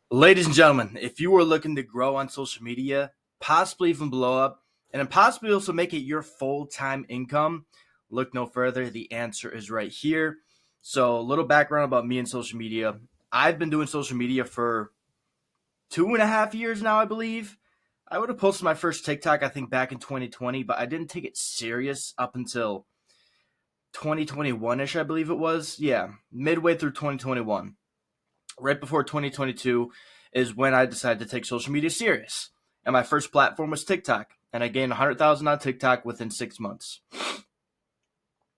Ladies and gentlemen, if you are looking to grow on social media, possibly even blow up, and then possibly also make it your full time income, look no further. The answer is right here. So, a little background about me and social media. I've been doing social media for 2.5 years now, I believe. I would have posted my first TikTok, I think, back in 2020, but I didn't take it serious up until 2021 ish, I believe it was. Yeah, midway through 2021. Right before 2022 is when I decided to take social media serious. And my first platform was TikTok. And I gained 100,000 on TikTok within 6 months.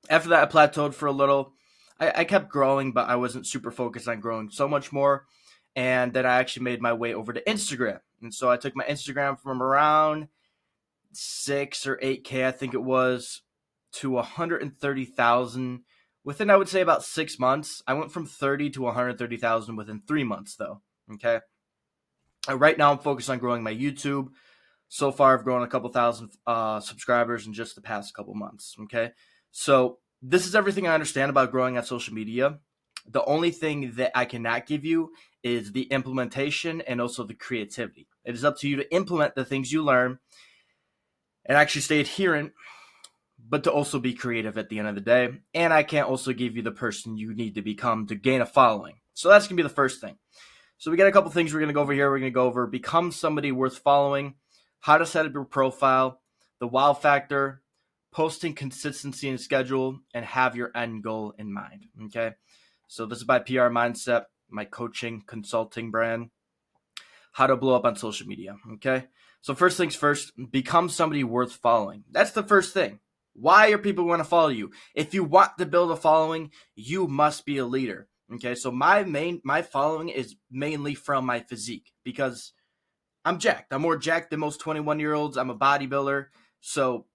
After that, I plateaued for a little. I kept growing, but I wasn't super focused on growing so much more. And then I actually made my way over to Instagram. And so I took my Instagram from around 6 or 8K, I think it was, to 130,000 within, I would say, about 6 months. I went from 30 to 130,000 within 3 months, though. Okay. Right now, I'm focused on growing my YouTube. So far, I've grown a couple thousand subscribers in just the past couple months. Okay. So, this is everything I understand about growing on social media. The only thing that I cannot give you is the implementation and also the creativity. It is up to you to implement the things you learn and actually stay adherent, but to also be creative at the end of the day. And I can't also give you the person you need to become to gain a following. So that's going to be the first thing. So we got a couple things we're going to go over here. We're going to go over become somebody worth following, how to set up your profile, the wow factor, posting consistency and schedule, and have your end goal in mind. Okay. So this is by PR Mindset, my coaching consulting brand, how to blow up on social media. Okay. So first things first, become somebody worth following. That's the first thing. Why are people going to follow you? If you want to build a following, you must be a leader. Okay, so my following is mainly from my physique because I'm jacked. I'm more jacked than most 21-year-olds. I'm a bodybuilder, so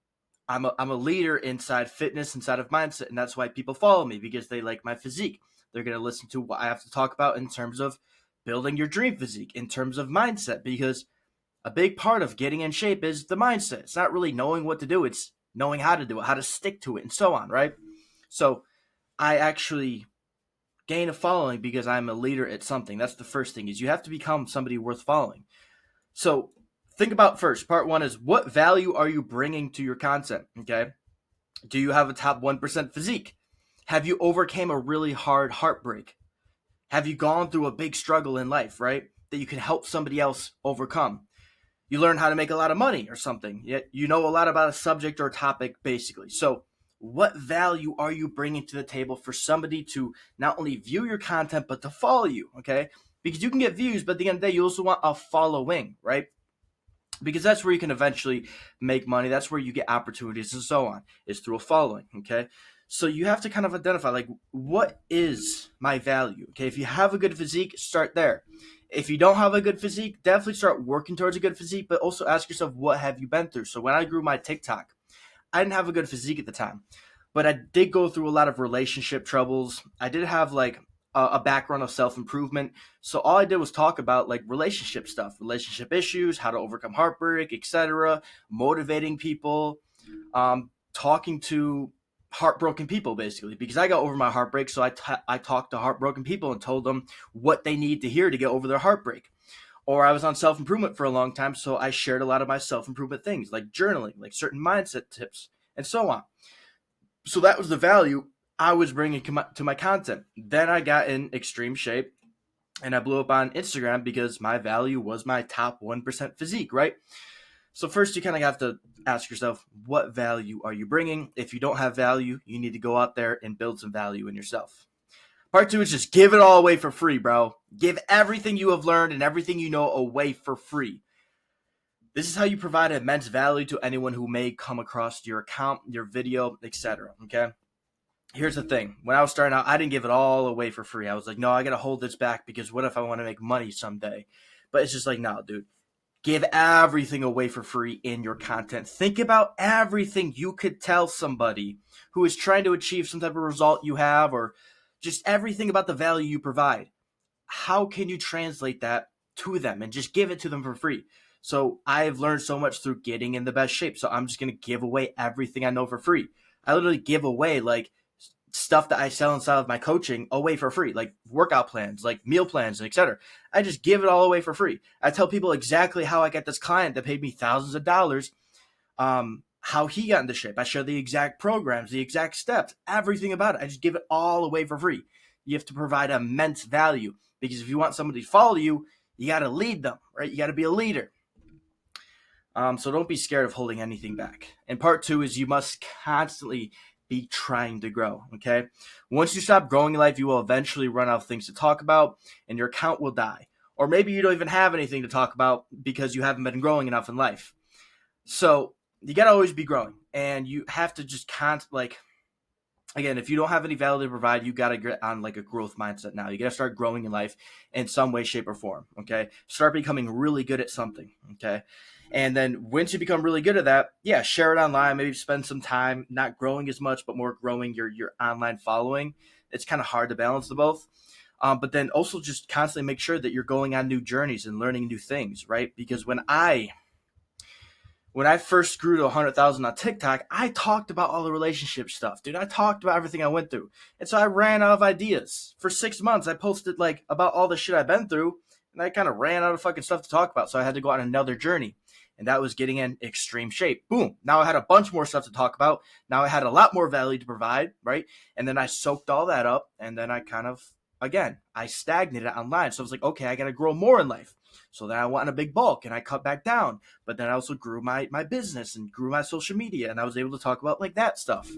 I'm a leader inside fitness, inside of mindset, and that's why people follow me because they like my physique. They're gonna listen to what I have to talk about in terms of building your dream physique, in terms of mindset, because a big part of getting in shape is the mindset. It's not really knowing what to do; it's knowing how to do it, how to stick to it, and so on. Right? So I actually gain a following because I'm a leader at something. That's the first thing is you have to become somebody worth following. So think about first. Part one is what value are you bringing to your content? Okay. Do you have a top 1% physique? Have you overcame a really hard heartbreak? Have you gone through a big struggle in life, right? That you can help somebody else overcome? You learn how to make a lot of money or something. Yet you know a lot about a subject or topic, basically. So what value are you bringing to the table for somebody to not only view your content but to follow you? Okay, because you can get views, but at the end of the day, you also want a following, right? Because that's where you can eventually make money. That's where you get opportunities and so on, is through a following. Okay, so you have to kind of identify, like, what is my value? Okay, if you have a good physique, start there. If you don't have a good physique, definitely start working towards a good physique, but also ask yourself, what have you been through? So when I grew my TikTok, I didn't have a good physique at the time, but I did go through a lot of relationship troubles. I did have like a background of self improvement. So all I did was talk about like relationship stuff, relationship issues, how to overcome heartbreak, etc., motivating people, talking to heartbroken people basically because I got over my heartbreak. So I talked to heartbroken people and told them what they need to hear to get over their heartbreak. Or I was on self improvement for a long time, so I shared a lot of my self improvement things like journaling, like certain mindset tips, and so on. So that was the value I was bringing to my content. Then I got in extreme shape and I blew up on Instagram because my value was my top 1% physique, right? So first you kind of have to ask yourself, what value are you bringing? If you don't have value, you need to go out there and build some value in yourself. Part two is just give it all away for free, bro. Give everything you have learned and everything you know away for free. This is how you provide immense value to anyone who may come across your account, your video, etc. Okay? Here's the thing. When I was starting out, I didn't give it all away for free. I was like, no, I got to hold this back because what if I want to make money someday? But it's just like, no, dude. Give everything away for free in your content. Think about everything you could tell somebody who is trying to achieve some type of result you have, or just everything about the value you provide. How can you translate that to them and just give it to them for free? So I've learned so much through getting in the best shape. So I'm just going to give away everything I know for free. I literally give away like stuff that I sell inside of my coaching away for free, like workout plans, like meal plans, and etc. I just give it all away for free. I tell people exactly how I got this client that paid me thousands of dollars, how he got into shape. I share the exact programs, the exact steps, everything about it. I just give it all away for free. You have to provide immense value, because if you want somebody to follow you, you got to lead them, right? You got to be a leader. So don't be scared of holding anything back. And part 2 is you must constantly be trying to grow, okay? Once you stop growing in life, you will eventually run out of things to talk about, and your account will die. Or maybe you don't even have anything to talk about because you haven't been growing enough in life. So you got to always be growing, and you have to just again, if you don't have any value to provide, you got to get on like a growth mindset now. You got to start growing in life in some way, shape, or form, okay? Start becoming really good at something, okay? And then once you become really good at that, yeah, share it online. Maybe spend some time not growing as much, but more growing your online following. It's kind of hard to balance the both. But then also just constantly make sure that you're going on new journeys and learning new things, right? Because when I first grew to 100,000 on TikTok, I talked about all the relationship stuff, dude. I talked about everything I went through. And so I ran out of ideas. For 6 months, I posted like about all the shit I've been through, and I kind of ran out of fucking stuff to talk about. So I had to go on another journey. And that was getting in extreme shape. Boom. Now I had a bunch more stuff to talk about. Now I had a lot more value to provide, right? And then I soaked all that up, and then I I stagnated online. So I was like, okay, I got to grow more in life. So then I went on a big bulk and I cut back down. But then I also grew my business and grew my social media, and I was able to talk about like that stuff.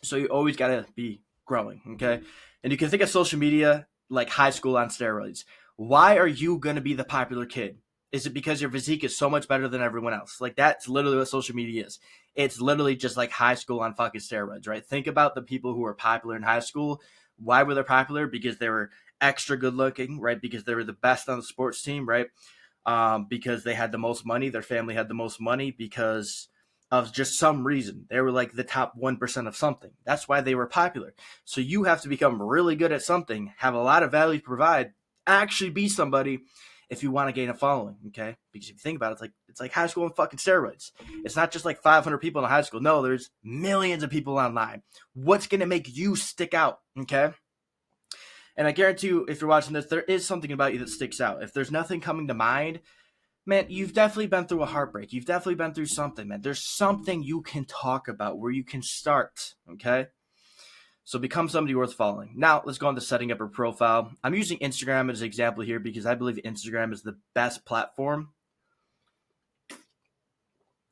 So you always got to be growing, okay? And you can think of social media like high school on steroids. Why are you going to be the popular kid? Is it because your physique is so much better than everyone else? Like, that's literally what social media is. It's literally just like high school on fucking steroids, right? Think about the people who were popular in high school. Why were they popular? Because they were extra good looking, right? Because they were the best on the sports team, right? Because they had the most money. Their family had the most money because of just some reason. They were like the top 1% of something. That's why they were popular. So you have to become really good at something, have a lot of value to provide, actually be somebody if you want to gain a following, okay? Because if you think about it, it's like high school and fucking steroids. It's not just like 500 people in a high school. No, there's millions of people online. What's going to make you stick out, okay? And I guarantee you, if you're watching this, there is something about you that sticks out. If there's nothing coming to mind, man, you've definitely been through a heartbreak. You've definitely been through something, man. There's something you can talk about where you can start, okay? So become somebody worth following. Now, let's go on to setting up a profile. I'm using Instagram as an example here because I believe Instagram is the best platform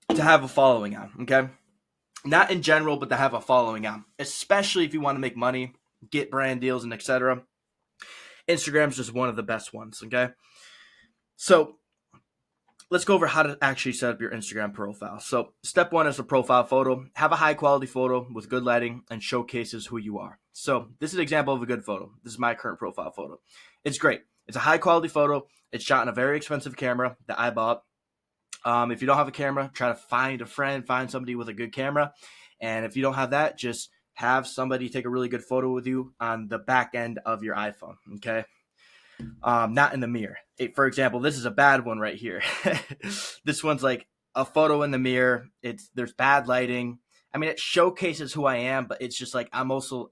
to have a following on, okay? Not in general, but to have a following on, especially if you want to make money, get brand deals, and etc. Instagram's just one of the best ones, okay? So let's go over how to actually set up your Instagram profile. So step 1 is a profile photo. Have a high quality photo with good lighting and showcases who you are. So this is an example of a good photo. This is my current profile photo. It's great. It's a high quality photo. It's shot in a very expensive camera that I bought. If you don't have a camera, try to find a friend, find somebody with a good camera. And if you don't have that, just have somebody take a really good photo with you on the back end of your iPhone, okay? Not in the mirror. For example, this is a bad one right here. This one's like a photo in the mirror. There's bad lighting. I mean, it showcases who I am, but it's just like I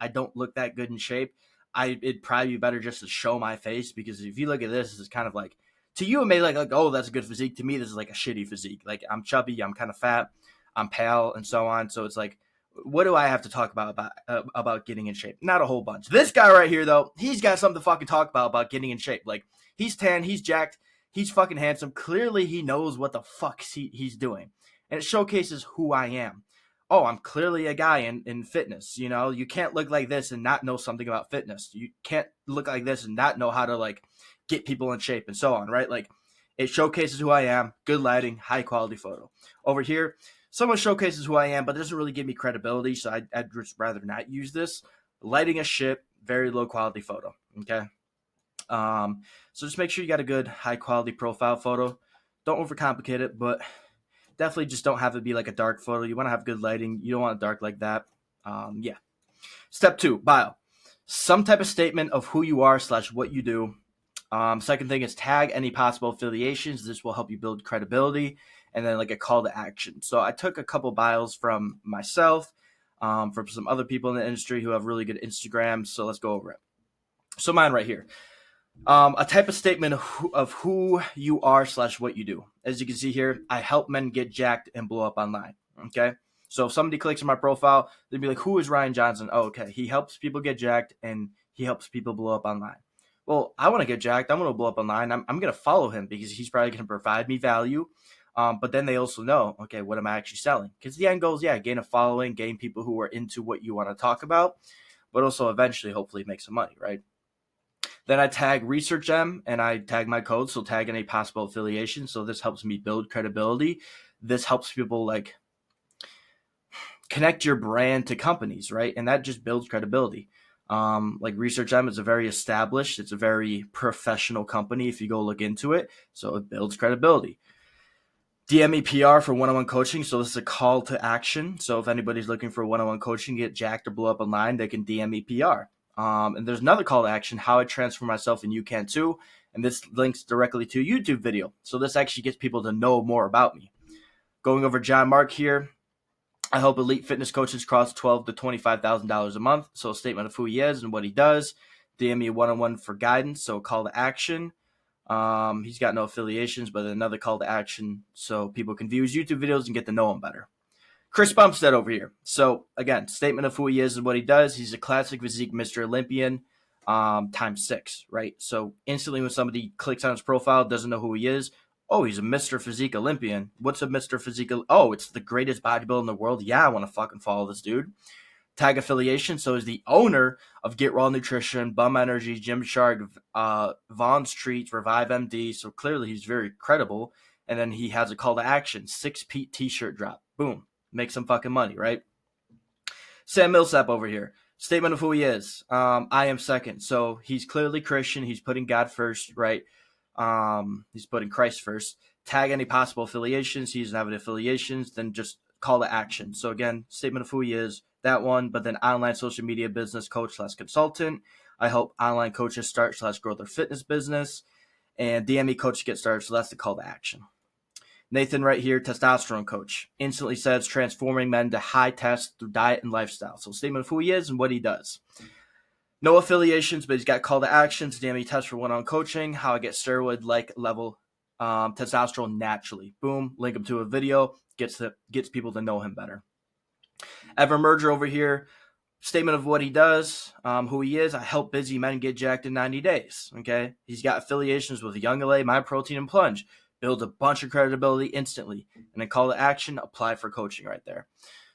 don't look that good in shape. It'd probably be better just to show my face, because if you look at this is kind of like, to you it may like oh, that's a good physique. To me, this is like a shitty physique. Like, I'm chubby, I'm kind of fat, I'm pale, and so on. So it's like, what do I have to talk about getting in shape? Not a whole bunch. This guy right here, though, he's got something to fucking talk about getting in shape. Like, he's tan, he's jacked, he's fucking handsome. Clearly, he knows what the fuck he's doing. And it showcases who I am. Oh, I'm clearly a guy in fitness. You know, you can't look like this and not know something about fitness. You can't look like this and not know how to, like, get people in shape and so on, right? Like, it showcases who I am, good lighting, high quality photo. Over here, someone showcases who I am, but it doesn't really give me credibility, so I'd just rather not use this. Lighting is shit, very low quality photo, okay? So just make sure you got a good high quality profile photo. Don't overcomplicate it, but definitely just don't have it be like a dark photo. You want to have good lighting. You don't want it dark like that. Yeah. Step 2, bio. Some type of statement of who you are / what you do. Second thing is tag any possible affiliations. This will help you build credibility. And then like a call to action. So I took a couple bios from myself. from some other people in the industry who have really good Instagrams. So let's go over it. So mine right here. A type of statement of who you are / what you do. As you can see here, I help men get jacked and blow up online. Okay. So if somebody clicks on my profile, they'd be like, who is Ryan Johnson? Oh, okay. He helps people get jacked and he helps people blow up online. Well, I want to get jacked. I want to blow up online. I'm going to follow him because he's probably going to provide me value. But then they also know, okay, what am I actually selling? Because the end goal is, gain a following, gain people who are into what you want to talk about, but also eventually, hopefully, make some money, right? Then I tag ResearchM and I tag my code. So tag any possible affiliation. So this helps me build credibility. This helps people like connect your brand to companies, right? And that just builds credibility. Like ResearchM is a very established, it's a very professional company if you go look into it. So it builds credibility. DM PR for one-on-one coaching. So this is a call to action. So if anybody's looking for one-on-one coaching, get jacked or blow up online, they can DM PR. And there's another call to action, how I transform myself, and you can too. And this links directly to a YouTube video. So this actually gets people to know more about me. Going over John Mark here. I help elite fitness coaches cross $12,000 to $25,000 a month. So a statement of who he is and what he does. DM me one-on-one for guidance. So a call to action. He's got no affiliations, but another call to action so people can view his YouTube videos and get to know him better. Chris Bumstead over here. So again, statement of who he is and what he does. He's a classic physique Mr. Olympian times 6, right? So instantly when somebody clicks on his profile, doesn't know who he is. Oh, he's a Mr. Physique Olympian. What's a Mr. Physique? Oh, it's the greatest bodybuilder in the world. Yeah, I want to fucking follow this dude. Tag affiliation. So he's the owner of Get Raw Nutrition, Bum Energy, Gymshark, Vaughn's Treats, Revive MD. So clearly he's very credible. And then he has a call to action, 6 Pete t-shirt drop. Boom. Make some fucking money, right? Sam Millsap over here. Statement of who he is. I am second. So he's clearly Christian. He's putting God first, right? He's putting Christ first. Tag any possible affiliations. He doesn't have any affiliations. Then just call to action. So again, statement of who he is, that one. But then online social media business coach / consultant. I help online coaches start / grow their fitness business. And DME coach to get started. So that's the call to action. Nathan right here, testosterone coach. Instantly says transforming men to high test through diet and lifestyle. So statement of who he is and what he does. No affiliations, but he's got call to actions. DME test for one-on coaching. How I get steroid-like level testosterone naturally. Boom. Link him to a video. Gets people to know him better. Evan Merger over here. Statement of what he does, who he is. I help busy men get jacked in 90 days. Okay. He's got affiliations with Young LA, My Protein, and Plunge. Build a bunch of credibility instantly. And then call to action, apply for coaching right there.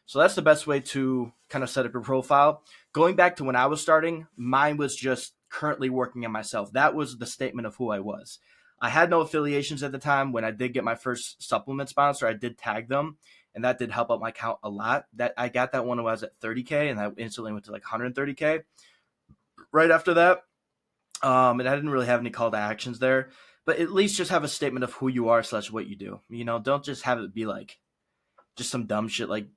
So that's the best way to kind of set up your profile. Going back to when I was starting, mine was just currently working on myself. That was the statement of who I was. I had no affiliations at the time. When I did get my first supplement sponsor, I did tag them, and that did help out my account a lot. That I got that one when I was at 30K, and I instantly went to like 130K right after that. And I didn't really have any call to actions there. But at least just have a statement of who you are / what you do. You know, don't just have it be like just some dumb shit. Like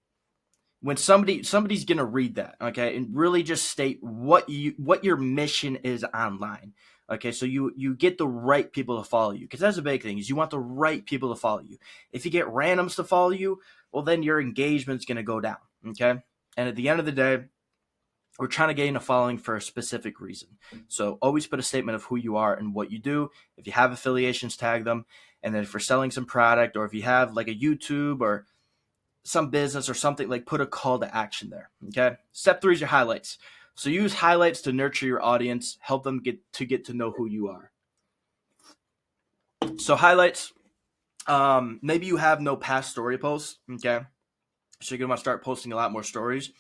when somebody's gonna read that, okay, and really just state what your mission is online. Okay, so you get the right people to follow you, because that's a big thing, is you want the right people to follow you. If you get randoms to follow you, well then your engagement's gonna go down. Okay, and at the end of the day, we're trying to gain a following for a specific reason. So always put a statement of who you are and what you do. If you have affiliations, tag them. And then if you're selling some product, or if you have like a YouTube or some business or something, like put a call to action there. Okay. Step 3 is your highlights. So use highlights to nurture your audience, help them get to know who you are. So highlights, maybe you have no past story posts. Okay. So you're going to want to start posting a lot more stories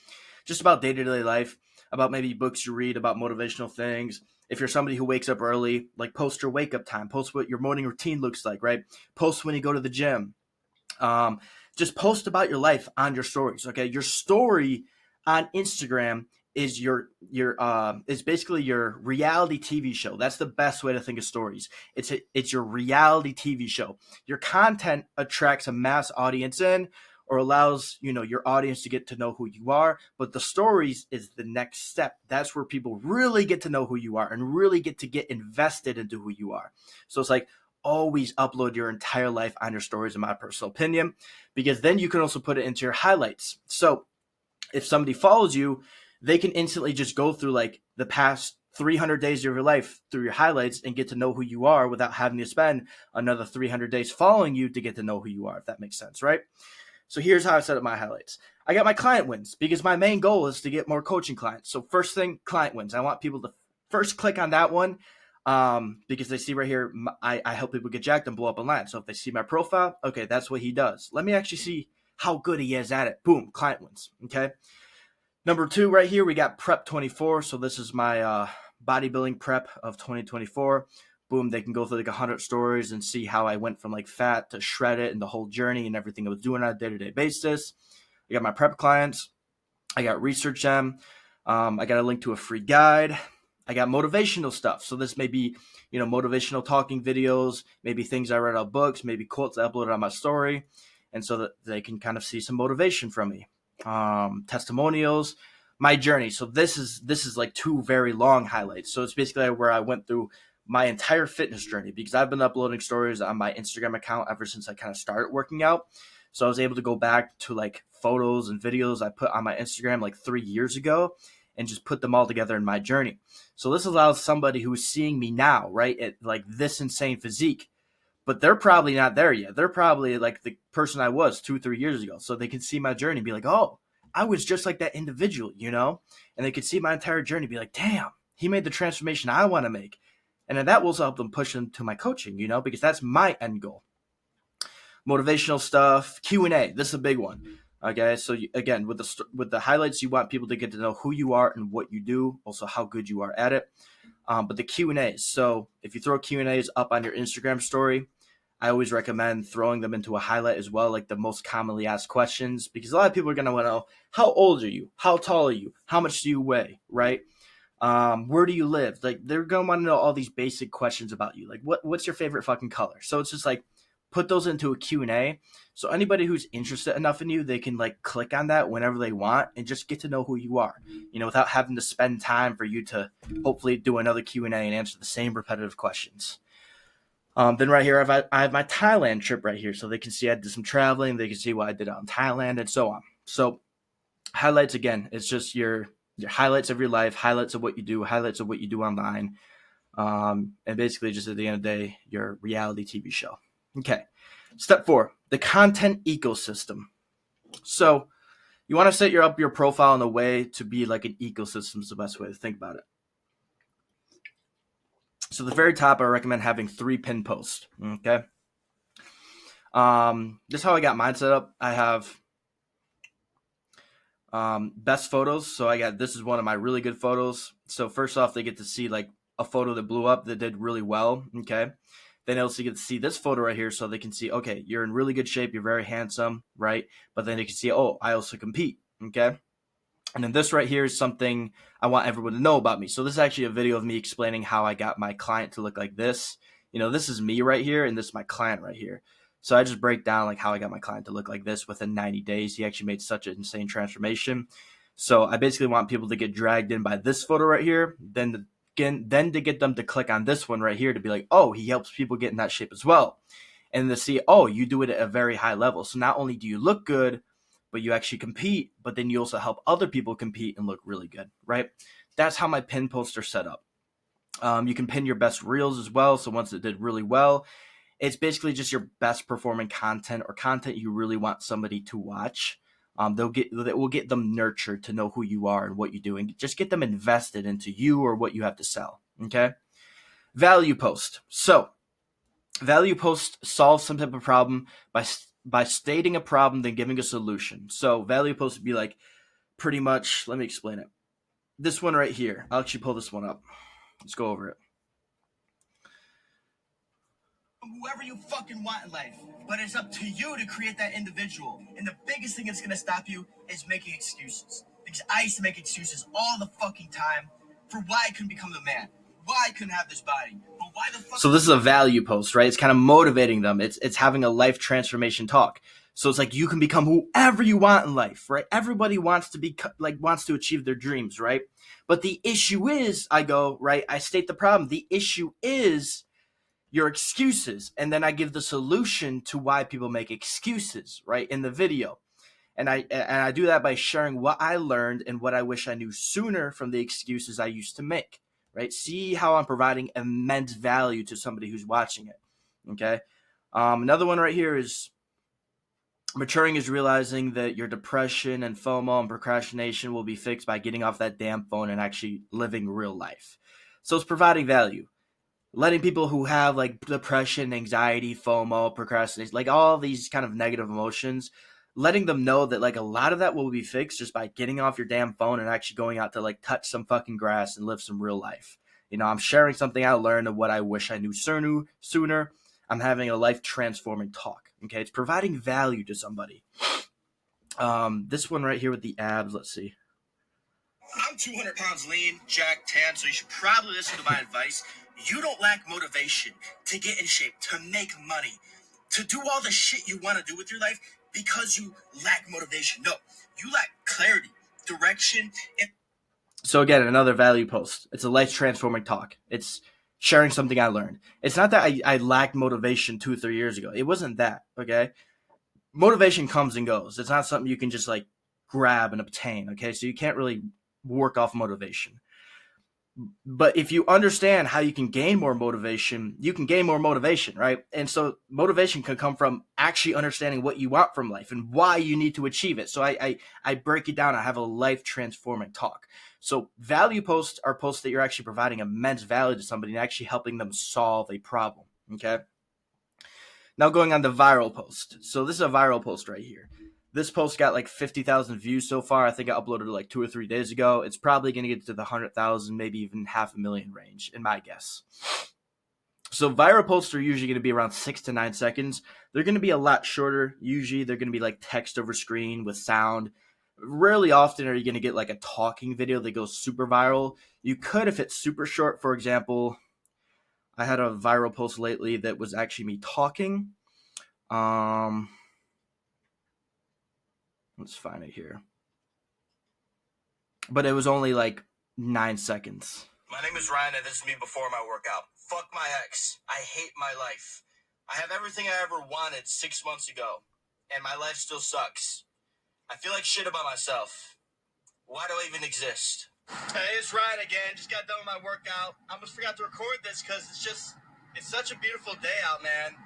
just about day-to-day life, about maybe books you read, about motivational things. If you're somebody who wakes up early, like post your wake up time, post what your morning routine looks like, right? Post when you go to the gym. Just post about your life on your stories. Okay. Your story on Instagram is is basically your reality TV show. That's the best way to think of stories. It's your reality TV show. Your content attracts a mass audience in, or allows, your audience to get to know who you are. But the stories is the next step. That's where people really get to know who you are and really get invested into who you are. So it's like, always upload your entire life on your stories, in my personal opinion, because then you can also put it into your highlights. So if somebody follows you, they can instantly just go through like the past 300 days of your life through your highlights and get to know who you are without having to spend another 300 days following you to get to know who you are, if that makes sense, right? So here's how I set up my highlights. I got my client wins because my main goal is to get more coaching clients. So first thing, client wins. I want people to first click on that one because they see right here, I help people get jacked and blow up online. So if they see my profile, okay, that's what he does. Let me actually see how good he is at it. Boom, client wins, okay? Number 2 right here, we got Prep 24. So this is my bodybuilding prep of 2024. Boom, they can go through like 100 stories and see how I went from like fat to shredded and the whole journey and everything I was doing on a day-to-day basis. I got my prep clients. I got research them. I got a link to a free guide. I got motivational stuff. So this may be, motivational talking videos, maybe things I read out of books, maybe quotes I uploaded on my story. And so that they can kind of see some motivation from me. Testimonials, my journey. So this is like 2 very long highlights. So it's basically where I went through my entire fitness journey because I've been uploading stories on my Instagram account ever since I kind of started working out. So I was able to go back to like photos and videos I put on my Instagram like 3 years ago and just put them all together in my journey. So this allows somebody who's seeing me now, right, at like this insane physique, but they're probably not there yet. They're probably like the person I was 2-3 years ago. So they can see my journey and be like, oh, I was just like that individual, and they could see my entire journey and be like, damn, he made the transformation I want to make. And then that will help them push into my coaching, because that's my end goal. Motivational stuff, Q&A. This is a big one. Okay, so again, with the highlights, you want people to get to know who you are and what you do, also how good you are at it. But the Q&As. So if you throw Q&As up on your Instagram story, I always recommend throwing them into a highlight as well, like the most commonly asked questions, because a lot of people are going to want to know, how old are you? How tall are you? How much do you weigh? Right? Where do you live? Like they're going to want to know all these basic questions about you. Like what's your favorite fucking color? So it's just like put those into a Q&A. So anybody who's interested enough in you, they can like click on that whenever they want and just get to know who you are, without having to spend time for you to hopefully do another Q&A and answer the same repetitive questions. Then right here, I have my Thailand trip right here. So they can see I did some traveling. They can see what I did out in Thailand and so on. So highlights, again, it's just your highlights of your life, highlights of what you do, highlights of what you do online. And basically just at the end of the day, your reality TV show. Okay. Step 4, the content ecosystem. So you want to set up your profile in a way to be like an ecosystem is the best way to think about it. So the very top, I recommend having 3 pin posts. Okay. This is how I got mine set up. I have best photos. So this is one of my really good photos. So first off, they get to see like a photo that blew up that did really well. Okay. Then they also get to see this photo right here. So they can see, okay, you're in really good shape. You're very handsome. Right. But then they can see, oh, I also compete. Okay. And then this right here is something I want everyone to know about me. So this is actually a video of me explaining how I got my client to look like this. This is me right here, and this is my client right here. So I just break down like how I got my client to look like this within 90 days. He actually made such an insane transformation. So I basically want people to get dragged in by this photo right here, then to get them to click on this one right here to be like, oh, he helps people get in that shape as well. And to see, oh, you do it at a very high level. So not only do you look good, but you actually compete, but then you also help other people compete and look really good, right? That's how my pin posts are set up. You can pin your best reels as well. So once it did really well, it's basically just your best performing content or content you really want somebody to watch. That will get them nurtured to know who you are and what you do, and just get them invested into you or what you have to sell. Okay. Value post. So value post solves some type of problem by stating a problem, then giving a solution. So value post would be like pretty much, let me explain it. This one right here, I'll actually pull this one up. Let's go over it. Whoever you fucking want in life, but it's up to you to create that individual. And the biggest thing that's gonna stop you is making excuses. Because I used to make excuses all the fucking time for why I couldn't become the man, why I couldn't have this body, but why the fuck. So this is a value post, right? It's kind of motivating them. It's having a life transformation talk. So it's like you can become whoever you want in life, right? Everybody wants to achieve their dreams, right? But the issue is, I state the problem. The issue is your excuses. And then I give the solution to why people make excuses, right, in the video. And I do that by sharing what I learned and what I wish I knew sooner from the excuses I used to make. Right? See how I'm providing immense value to somebody who's watching it. Okay. Another one right here is maturing is realizing that your depression and FOMO and procrastination will be fixed by getting off that damn phone and actually living real life. So it's providing value. Letting people who have like depression, anxiety, FOMO, procrastination, like all these kind of negative emotions, letting them know that like a lot of that will be fixed just by getting off your damn phone and actually going out to like touch some fucking grass and live some real life. You know, I'm sharing something I learned and what I wish I knew sooner. I'm having a life transforming talk. Okay, it's providing value to somebody. This one right here with the abs. Let's see. I'm 200 pounds lean, jacked, tan, so you should probably listen to my advice. You don't lack motivation to get in shape, to make money, to do all the shit you want to do with your life because you lack motivation. No, you lack clarity, direction, and So again, another value post. It's a life transforming talk. It's sharing something I learned. It's not that I lacked motivation 2 or 3 years ago. It wasn't that. Okay, motivation comes and goes. It's not something you can just like grab and obtain. Okay, so you can't really work off motivation. But if you understand how you can gain more motivation, you can gain more motivation, right? And so motivation can come from actually understanding what you want from life and why you need to achieve it. So I break it down. I have a life transforming talk. So value posts are posts that you're actually providing immense value to somebody and actually helping them solve a problem. Okay. Now going on the viral post. So this is a viral post right here. This post got like 50,000 views so far. I think I uploaded it like 2 or 3 days ago. It's probably going to get to the 100,000, maybe even 500,000 range, in my guess. So viral posts are usually going to be around 6 to 9 seconds. They're going to be a lot shorter. Usually they're going to be like text over screen with sound. Rarely often are you going to get like a talking video that goes super viral. You could if it's super short. For example, I had a viral post lately that was actually me talking. Let's find it here. But it was only like 9 seconds. my name is Ryan, and this is me before my workout. Fuck my ex. I hate my life. I have everything I ever wanted 6 months ago, and my life still sucks. I feel like shit about myself. Why do I even exist? Hey, it's Ryan again. Just got done with my workout. I almost forgot to record this because it's such a beautiful day out, man.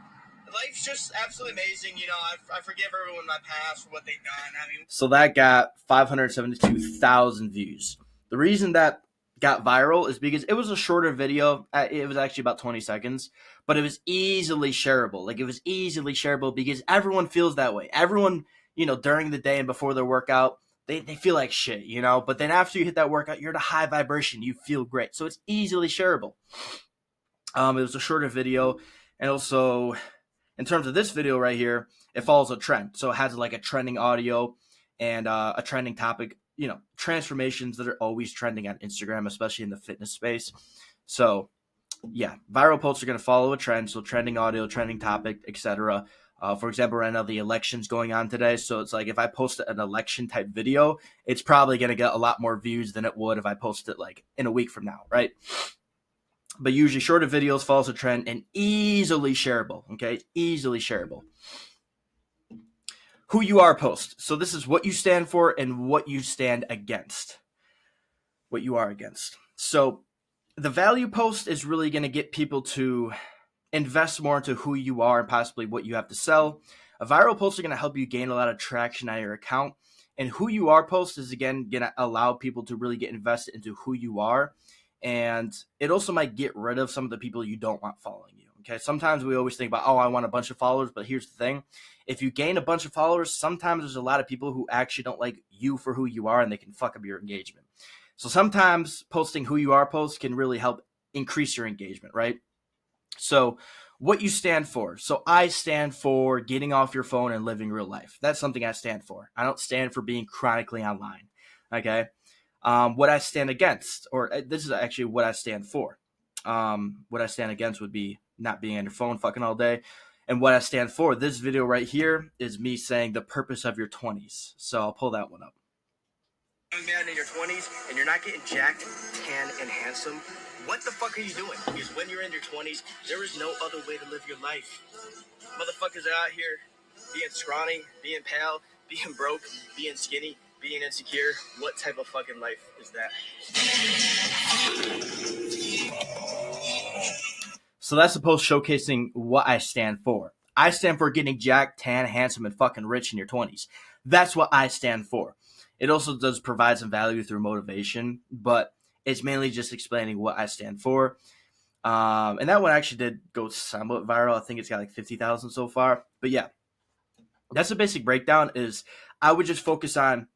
Life's just absolutely amazing. You know, I forgive everyone in my past for what they've done. I mean, So that got 572,000 views. The reason that got viral is because it was a shorter video. It was actually about 20 seconds, but it was easily shareable. Like it was easily shareable because everyone feels that way. Everyone, you know, during the day and before their workout, they feel like shit, you know, but then after you hit that workout, you're at a high vibration. You feel great. So it's easily shareable. It was a shorter video. And also, in terms of this video right here, it follows a trend. So it has like a trending audio and a trending topic, you know, transformations that are always trending on Instagram, especially in the fitness space. So yeah, viral posts are going to follow a trend. So trending audio, trending topic, etc. For example, right now the election's going on today. So it's like if I post an election type video, it's probably going to get a lot more views than it would if I post it like in a week from now, right? But usually shorter videos follows a trend and easily shareable. Okay, easily shareable. Who you are post. So this is what you stand for and what you stand against. What you are against. So the value post is really going to get people to invest more into who you are and possibly what you have to sell. A viral post are going to help you gain a lot of traction on your account. And who you are post is again going to allow people to really get invested into who you are. And it also might get rid of some of the people you don't want following you. Okay. Sometimes we always think about, oh, I want a bunch of followers. But here's the thing. If you gain a bunch of followers, sometimes there's a lot of people who actually don't like you for who you are and they can fuck up your engagement. So sometimes posting who you are posts can really help increase your engagement, right? So what you stand for. So I stand for getting off your phone and living real life. That's something I stand for. I don't stand for being chronically online. Okay. What I stand against, or this is actually what I stand for. What I stand against would be not being on your phone fucking all day. And what I stand for, this video right here is me saying the purpose of your 20s. So I'll pull that one up. Young man in your 20s and you're not getting jacked, tan, and handsome, what the fuck are you doing? Because when you're in your 20s, there is no other way to live your life. Motherfuckers are out here being scrawny, being pale, Being broke, being skinny, being insecure, what type of fucking life is that? So that's the post showcasing what I stand for. I stand for getting jacked, tan, handsome, and fucking rich in your 20s. That's what I stand for. It also does provide some value through motivation, but it's mainly just explaining what I stand for. And that one actually did go somewhat viral. I think it's got like 50,000 so far. But yeah, that's the basic breakdown. Is I would just focus on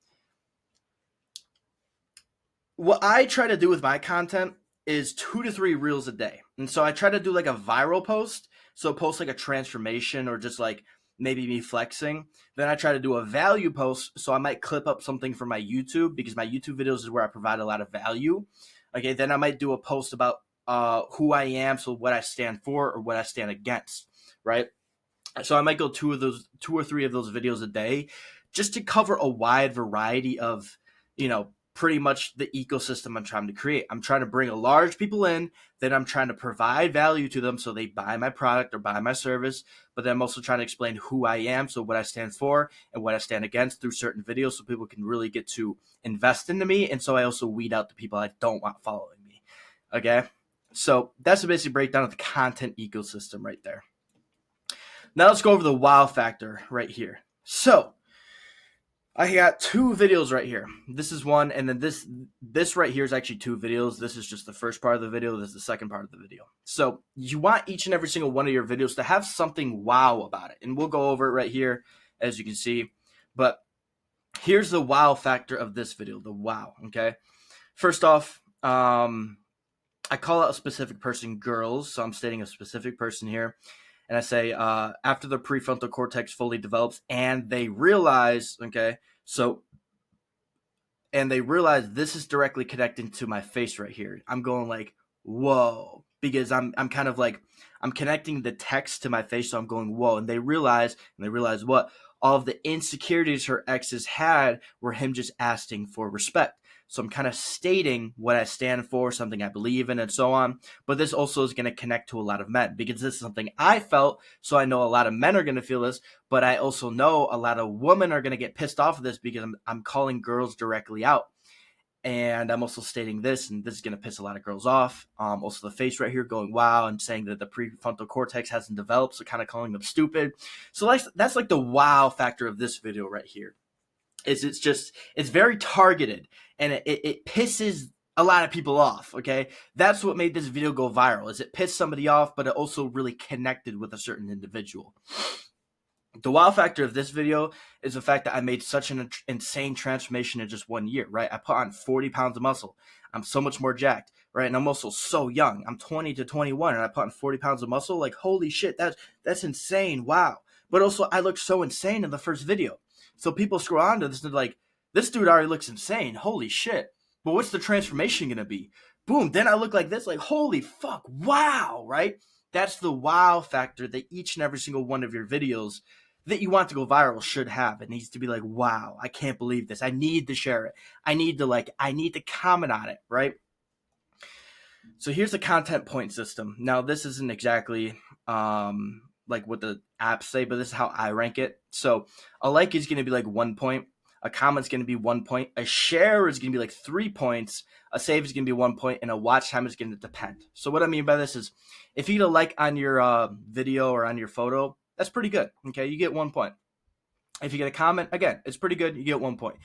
what I try to do with my content is 2 to 3 reels a day. And so I try to do like a viral post. So post like a transformation or just like maybe me flexing. Then I try to do a value post. So I might clip up something from my YouTube because my YouTube videos is where I provide a lot of value. Okay, then I might do a post about who I am, so what I stand for or what I stand against, right? So I might go 2 or 3 of those videos a day just to cover a wide variety of, pretty much the ecosystem I'm trying to create. I'm trying to bring a large people in, then I'm trying to provide value to them so they buy my product or buy my service, but then I'm also trying to explain who I am, so what I stand for and what I stand against through certain videos so people can really get to invest into me. And so I also weed out the people I don't want following me. Okay? So that's the basic breakdown of the content ecosystem right there. Now let's go over the wow factor right here. So I got 2 videos right here. This is one, and then this right here is actually 2 videos. This is just the first part of the video. This is the second part of the video. So you want each and every single one of your videos to have something wow about it. And we'll go over it right here, as you can see. But here's the wow factor of this video, the wow, okay? First off, I call out a specific person girls, so I'm stating a specific person here. And I say, after the prefrontal cortex fully develops and they realize, and they realize this is directly connecting to my face right here. I'm going like, whoa, because I'm kind of like, I'm connecting the text to my face. So I'm going, whoa. And they realize what? All of the insecurities her exes had were him just asking for respect. So I'm kind of stating what I stand for, something I believe in, and so on. But this also is going to connect to a lot of men because this is something I felt. So I know a lot of men are going to feel this, but I also know a lot of women are going to get pissed off of this because I'm calling girls directly out. And I'm also stating this, and this is going to piss a lot of girls off. Also, the face right here going, wow, and saying that the prefrontal cortex hasn't developed, so kind of calling them stupid. So that's like the wow factor of this video right here. It's very targeted, and it pisses a lot of people off, okay? That's what made this video go viral, is it pissed somebody off, but it also really connected with a certain individual. The wow factor of this video is the fact that I made such an insane transformation in just 1 year, right? I put on 40 pounds of muscle. I'm so much more jacked, right? And I'm also so young. I'm 20 to 21, and I put on 40 pounds of muscle. Like, holy shit, that's insane. Wow. But also, I looked so insane in the first video. So people scroll on to this and they're like, this dude already looks insane. Holy shit. But what's the transformation going to be? Boom. Then I look like this, like, holy fuck. Wow. Right? That's the wow factor that each and every single one of your videos that you want to go viral should have. It needs to be like, wow, I can't believe this. I need to share it. I need to comment on it. Right? So here's the content point system. Now, this isn't exactly like what the apps say, but this is how I rank it. So a like is going to be like 1 point. A comment's going to be 1 point. A share is going to be like 3 points. A save is going to be 1 point. And a watch time is going to depend. So what I mean by this is if you get a like on your video or on your photo, that's pretty good. Okay, you get 1 point. If you get a comment, again, it's pretty good. You get 1 point.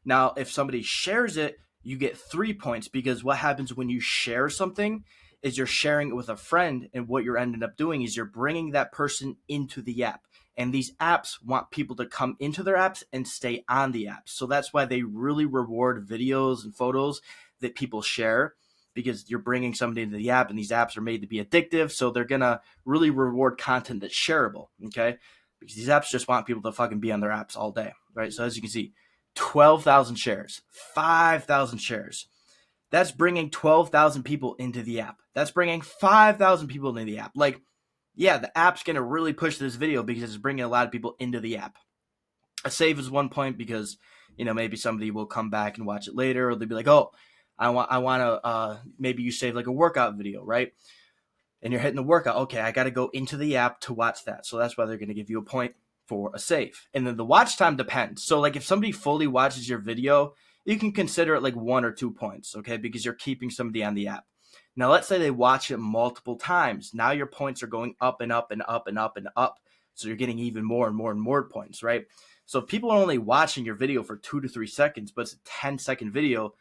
Now, if somebody shares it, you get 3 points because what happens when you share something is you're sharing it with a friend, and what you're ending up doing is you're bringing that person into the app. And these apps want people to come into their apps and stay on the apps. So that's why they really reward videos and photos that people share, because you're bringing somebody into the app, and these apps are made to be addictive. So they're going to really reward content that's shareable, okay? Because these apps just want people to fucking be on their apps all day, right? So as you can see, 12,000 shares, 5,000 shares. That's bringing 12,000 people into the app. That's bringing 5,000 people into the app. Like, yeah, the app's going to really push this video because it's bringing a lot of people into the app. A save is 1 point because, maybe somebody will come back and watch it later, or they'll be like, oh, I want to, maybe you save like a workout video, right? And you're hitting the workout. Okay, I got to go into the app to watch that. So that's why they're going to give you a point. for a save. And then the watch time depends. So like if somebody fully watches your video, you can consider it like 1 or 2 points, okay? Because you're keeping somebody on the app. Now let's say they watch it multiple times. Now your points are going up and up and up and up and up. So you're getting even more and more and more points, right? So if people are only watching your video for 2 to 3 seconds, but it's a 10-second video,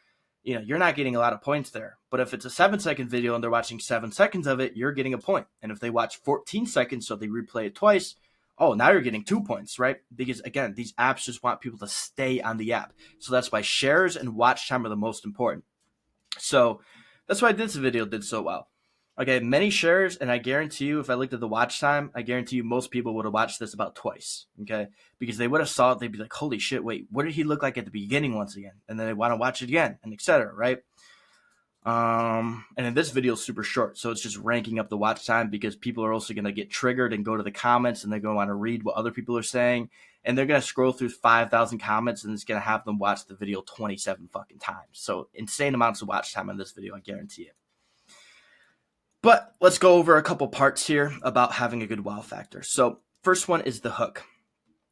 you're not getting a lot of points there. But if it's a 7-second video and they're watching 7 seconds of it, you're getting a point. And if they watch 14 seconds, so they replay it twice, oh, now you're getting 2 points, right? Because again, these apps just want people to stay on the app. So that's why shares and watch time are the most important. So that's why this video did so well. Okay, many shares, and I guarantee you, if I looked at the watch time, I guarantee you most people would have watched this about twice, okay? Because they would have saw it, they'd be like, holy shit, wait, what did he look like at the beginning once again? And then they want to watch it again, and etc., right? And then this video is super short, so it's just ranking up the watch time because people are also going to get triggered and go to the comments, and they're going to want to read what other people are saying, and they're going to scroll through 5,000 comments, and it's going to have them watch the video 27 fucking times. So insane amounts of watch time on this video, I guarantee it. But let's go over a couple parts here about having a good wow factor. So first one is the hook.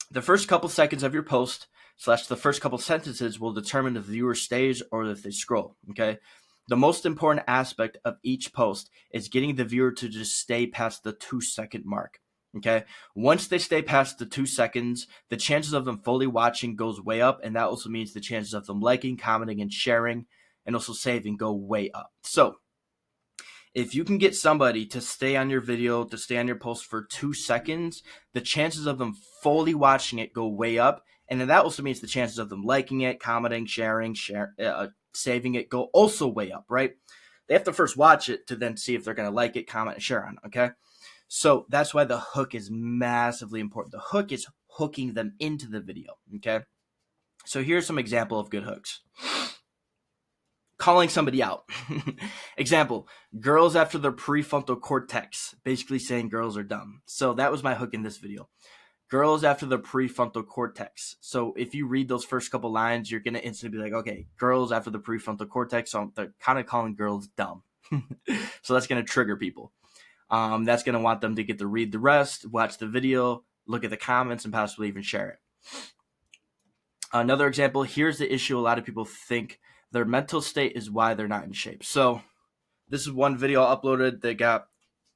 The first couple seconds of your post / the first couple sentences will determine if the viewer stays or if they scroll, okay? The most important aspect of each post is getting the viewer to just stay past the 2-second mark, okay? Once they stay past the 2 seconds, the chances of them fully watching goes way up, and that also means the chances of them liking, commenting, and sharing, and also saving go way up. So if you can get somebody to stay on your video, to stay on your post for 2 seconds, the chances of them fully watching it go way up. And then that also means the chances of them liking it, commenting, sharing, saving it go also way up, right? They have to first watch it to then see if they're going to like it, comment, and share on it, okay? So that's why the hook is massively important. The hook is hooking them into the video, okay? So here's some example of good hooks. Calling somebody out. Example, girls after their prefrontal cortex, basically saying girls are dumb. So that was my hook in this video. Girls after the prefrontal cortex. So if you read those first couple lines, you're going to instantly be like, okay, girls after the prefrontal cortex. So they're kind of calling girls dumb. So that's going to trigger people. That's going to want them to get to read the rest, watch the video, look at the comments, and possibly even share it. Another example, here's the issue a lot of people think their mental state is why they're not in shape. So this is one video I uploaded that got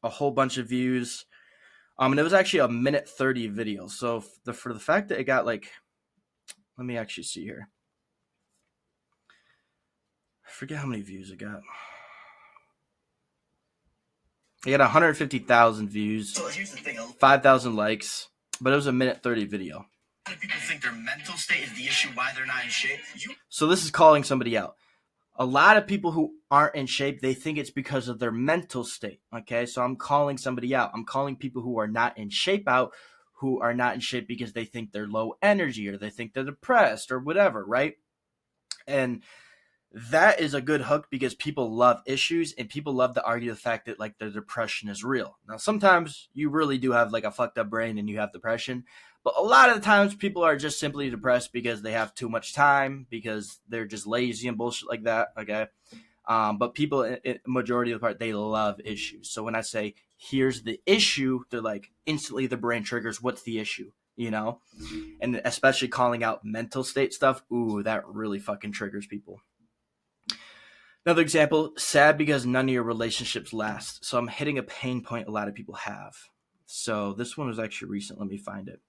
a whole bunch of views. And it was actually a 1:30 video. So for the fact that it got like, let me actually see here. I forget how many views it got. It got 150,000 views, So here's the thing. 5,000 likes, but it was a 1:30 video. A lot of people think their mental state is the issue why they're not in shape. So this is calling somebody out. A lot of people who aren't in shape, they think it's because of their mental state, okay? So I'm calling somebody out. I'm calling people who are not in shape out, who are not in shape because they think they're low energy or they think they're depressed or whatever, right? And that is a good hook because people love issues and people love to argue the fact that like the depression is real. Now, sometimes you really do have like a fucked up brain and you have depression, but a lot of the times people are just simply depressed because they have too much time, because they're just lazy and bullshit like that, okay? But people, majority of the part, they love issues. So when I say, here's the issue, they're like, instantly the brain triggers, what's the issue, you know? And especially calling out mental state stuff, ooh, that really fucking triggers people. Another example, sad because none of your relationships last. So I'm hitting a pain point a lot of people have. So this one was actually recent. Let me find it.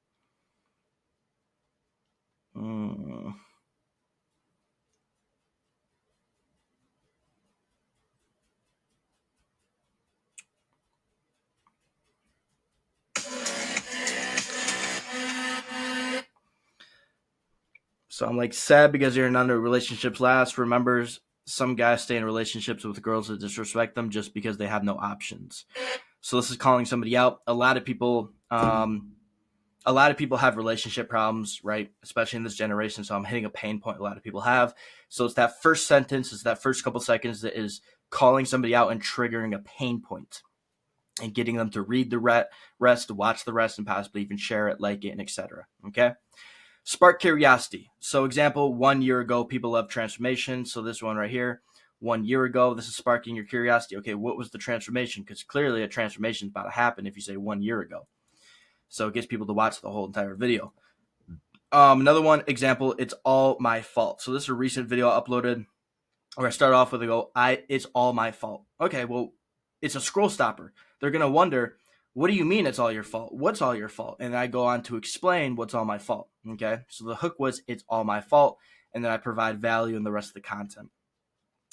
So I'm like, sad because you're none of your relationships last. Remembers some guys stay in relationships with girls that disrespect them just because they have no options. So this is calling somebody out. A lot of people have relationship problems, right? Especially in this generation. So I'm hitting a pain point a lot of people have. So it's that first sentence, it's that first couple seconds that is calling somebody out and triggering a pain point and getting them to read the rest, watch the rest, and possibly even share it, like it, and etc. Okay? Spark curiosity. So example, 1 year ago, people love transformation. So this one right here, 1 year ago, this is sparking your curiosity. Okay, what was the transformation? Because clearly a transformation is about to happen if you say 1 year ago. So it gets people to watch the whole entire video. Another one example, it's all my fault. So this is a recent video I uploaded where I start off with it's all my fault. Okay, well, it's a scroll stopper. They're going to wonder, what do you mean it's all your fault? What's all your fault? And I go on to explain what's all my fault. Okay, so the hook was, it's all my fault. And then I provide value in the rest of the content.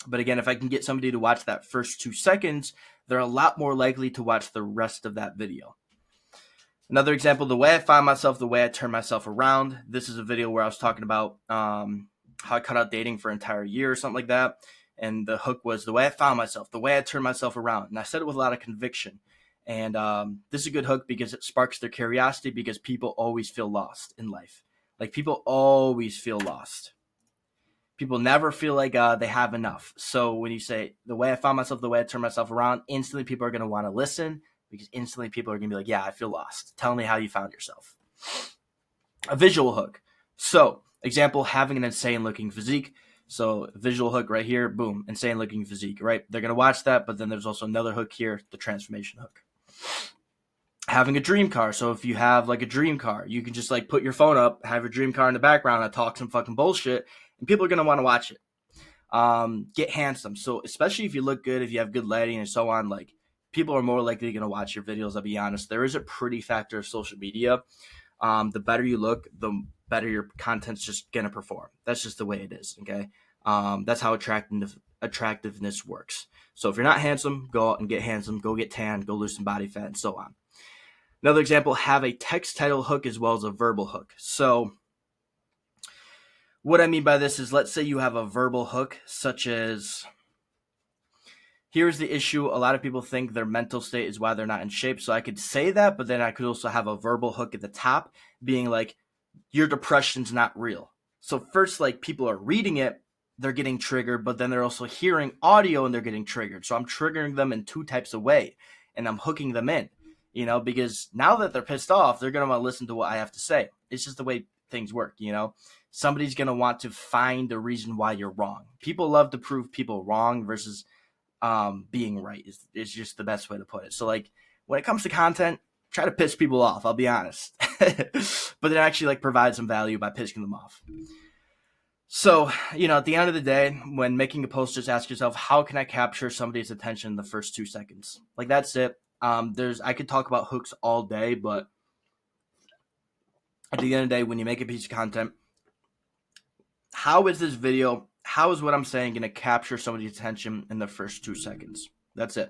But again, if I can get somebody to watch that first 2 seconds, they're a lot more likely to watch the rest of that video. Another example, the way I find myself, the way I turn myself around. This is a video where I was talking about how I cut out dating for an entire year or something like that. And the hook was the way I found myself, the way I turned myself around. And I said it with a lot of conviction. And this is a good hook because it sparks their curiosity, because people always feel lost in life. Like, people always feel lost. People never feel like they have enough. So when you say the way I found myself, the way I turned myself around, instantly people are going to want to listen, because instantly people are going to be like, yeah, I feel lost. Tell me how you found yourself. A visual hook. So example, having an insane looking physique. So visual hook right here, boom, insane looking physique, right? They're going to watch that, but then there's also another hook here, the transformation hook. Having a dream car. So if you have like a dream car, you can just like put your phone up, have your dream car in the background, and talk some fucking bullshit, and people are going to want to watch it. Get handsome. So especially if you look good, if you have good lighting and so on, like, people are more likely going to watch your videos. I'll be honest. There is a pretty factor of social media. The better you look, the better your content's just going to perform. That's just the way it is. Okay. That's how attractiveness works. So if you're not handsome, go out and get handsome, go get tan, go lose some body fat, and so on. Another example, have a text title hook as well as a verbal hook. So what I mean by this is, let's say you have a verbal hook, such as, here's the issue. A lot of people think their mental state is why they're not in shape. So I could say that, but then I could also have a verbal hook at the top being like, your depression's not real. So first, like, people are reading it, they're getting triggered, but then they're also hearing audio and they're getting triggered. So I'm triggering them in 2 types of way, and I'm hooking them in, because now that they're pissed off, they're going to want to listen to what I have to say. It's just the way things work, Somebody's going to want to find a reason why you're wrong. People love to prove people wrong versus being right is just the best way to put it. So like, when it comes to content, try to piss people off, I'll be honest. But then actually like provide some value by pissing them off. So, at the end of the day, when making a post, just ask yourself, how can I capture somebody's attention in the first 2 seconds? Like, that's it. I could talk about hooks all day, but at the end of the day, when you make a piece of content, how is what I'm saying going to capture somebody's attention in the first 2 seconds? That's it.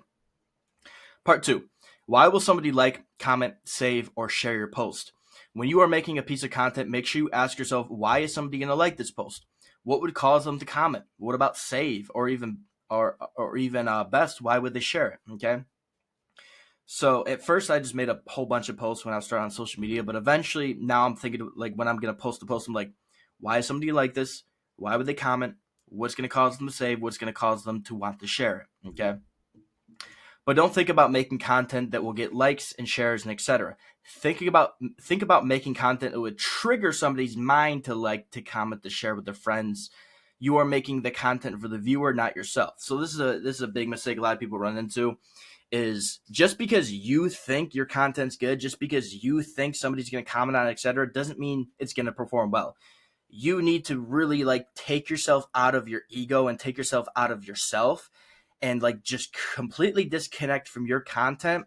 Part 2. Why will somebody like, comment, save, or share your post? When you are making a piece of content, make sure you ask yourself, why is somebody going to like this post? What would cause them to comment? What about save, or even best, why would they share it? Okay. So at first I just made a whole bunch of posts when I started on social media, but eventually now I'm thinking, like, when I'm going to post the post, I'm like, why is somebody like this? Why would they comment? What's going to cause them to save? What's going to cause them to want to share it? Okay. But don't think about making content that will get likes and shares and etc. Think about making content that would trigger somebody's mind to like, to comment, to share with their friends. You are making the content for the viewer, not yourself. So this is a big mistake a lot of people run into, is just because you think your content's good, just because you think somebody's going to comment on it, etc., doesn't mean it's going to perform well. You need to really like take yourself out of your ego and take yourself out of yourself and like just completely disconnect from your content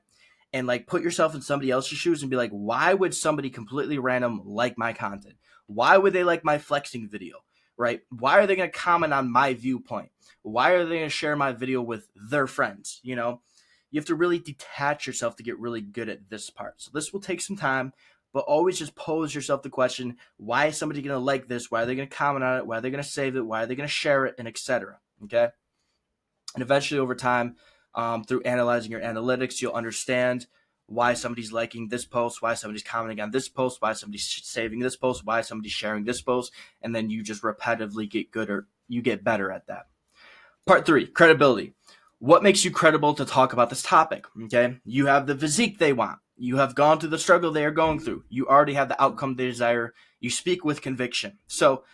and like put yourself in somebody else's shoes and be like, why would somebody completely random like my content? Why would they like my flexing video, right? Why are they going to comment on my viewpoint? Why are they going to share my video with their friends? You have to really detach yourself to get really good at this part. So this will take some time, but always just pose yourself the question, why is somebody going to like this? Why are they going to comment on it? Why are they going to save it? Why are they going to share it? And etc. Okay. And eventually over time, through analyzing your analytics, you'll understand why somebody's liking this post, why somebody's commenting on this post, why somebody's saving this post, why somebody's sharing this post, and then you just repetitively get better at that. Part 3, credibility. What makes you credible to talk about this topic? Okay, you have the physique they want. You have gone through the struggle they are going through. You already have the outcome they desire. You speak with conviction. So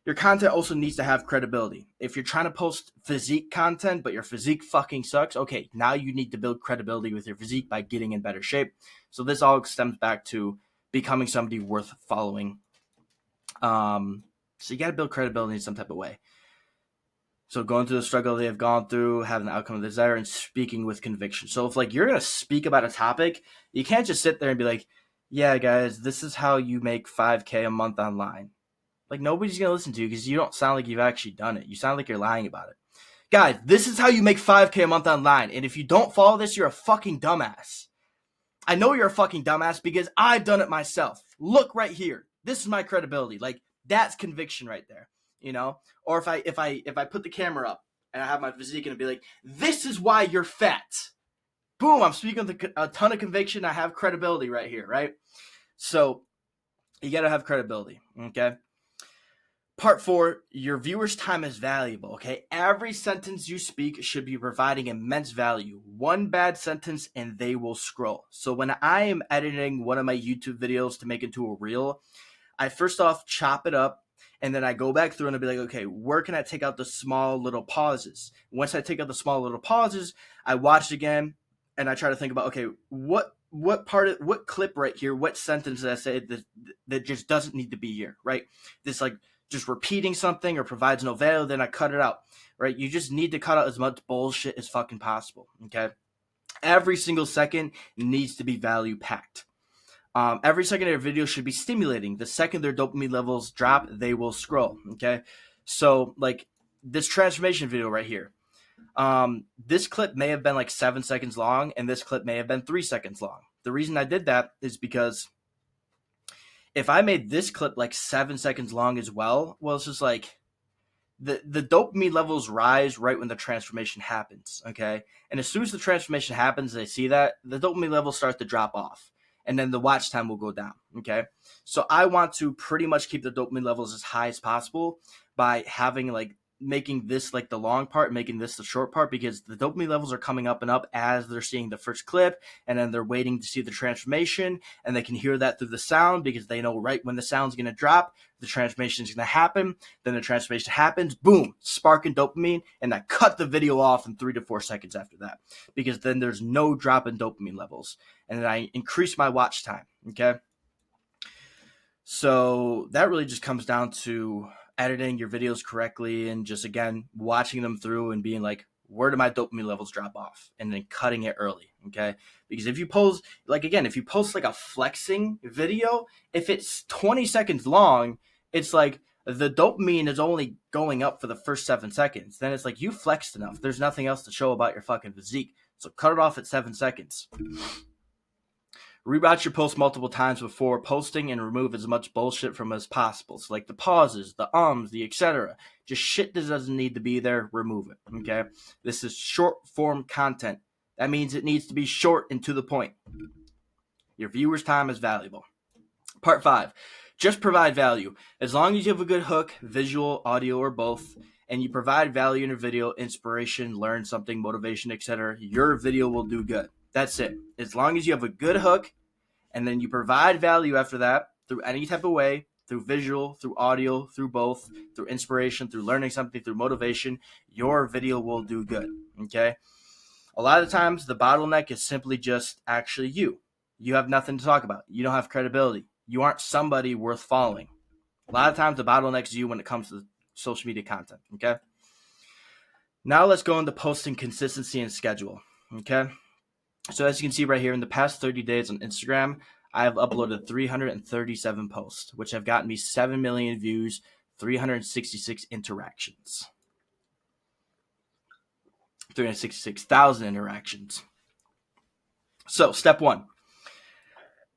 Your content also needs to have credibility. If you're trying to post physique content, but your physique fucking sucks, okay, now you need to build credibility with your physique by getting in better shape. So this all stems back to becoming somebody worth following. So you got to build credibility in some type of way. So going through the struggle they have gone through, having the outcome of the desire, and speaking with conviction. So if like you're gonna speak about a topic, you can't just sit there and be like, "Yeah, guys, this is how you make 5K a month online." Like nobody's gonna listen to you because you don't sound like you've actually done it. You sound like you're lying about it. Guys, this is how you make 5K a month online, and if you don't follow this, you're a fucking dumbass. I know you're a fucking dumbass because I've done it myself. Look right here. This is my credibility. Like that's conviction right there. You know? Or if I put the camera up and I have my physique and it'd be like, this is why you're fat. Boom, I'm speaking with a ton of conviction. I have credibility right here, right? So you gotta have credibility, okay? Part 4, your viewer's time is valuable, okay? Every sentence you speak should be providing immense value. One bad sentence and they will scroll. So when I am editing one of my YouTube videos to make it into a reel, I first off chop it up and then I go back through and I'll be like, okay, where can I take out the small little pauses? Once I take out the small little pauses, I watch it again and I try to think about, okay, what clip right here, what sentence did I say that just doesn't need to be here, right? This like just repeating something or provides no value, then I cut it out, right? You just need to cut out as much bullshit as fucking possible, okay? Every single second needs to be value packed. Every second of your video should be stimulating. The second their dopamine levels drop, they will scroll, okay? So, like, this transformation video right here, this clip may have been like 7 seconds long, and this clip may have been 3 seconds long. The reason I did that is because if I made this clip like 7 seconds long as well, it's just like the dopamine levels rise right when the transformation happens, okay? And as soon as the transformation happens, they see that, the dopamine levels start to drop off, and then the watch time will go down, okay? So I want to pretty much keep the dopamine levels as high as possible by having like making this like the long part, making this the short part, because the dopamine levels are coming up and up as they're seeing the first clip, and then they're waiting to see the transformation, and they can hear that through the sound because they know right when the sound's going to drop, the transformation is going to happen. Then the transformation happens, boom, sparking dopamine, and I cut the video off in 3 to 4 seconds after that, because then there's no drop in dopamine levels, and then I increase my watch time, okay? So that really just comes down to editing your videos correctly and just, again, watching them through and being like, where do my dopamine levels drop off? And then cutting it early, okay? Because if you post, like, again, if you post like a flexing video, if it's 20 seconds long, it's like the dopamine is only going up for the first 7 seconds. Then it's like you flexed enough. There's nothing else to show about your fucking physique. So cut it off at 7 seconds. Rewatch your post multiple times before posting and remove as much bullshit from as possible. So like the pauses, the the etc. Just shit that doesn't need to be there, remove it, okay? This is short form content. That means it needs to be short and to the point. Your viewer's time is valuable. Part 5, just provide value. As long as you have a good hook, visual, audio, or both, and you provide value in your video, inspiration, learn something, motivation, etc., your video will do good. That's it. As long as you have a good hook and then you provide value after that through any type of way, through visual, through audio, through both, through inspiration, through learning something, through motivation, your video will do good, okay? A lot of times the bottleneck is simply just actually you. You have nothing to talk about. You don't have credibility. You aren't somebody worth following. A lot of times the bottleneck is you when it comes to social media content, okay? Now let's go into posting consistency and schedule, okay? So as you can see right here, in the past 30 days on Instagram, I have uploaded 337 posts, which have gotten me 7 million views, 366 interactions. 366,000 interactions. So step 1.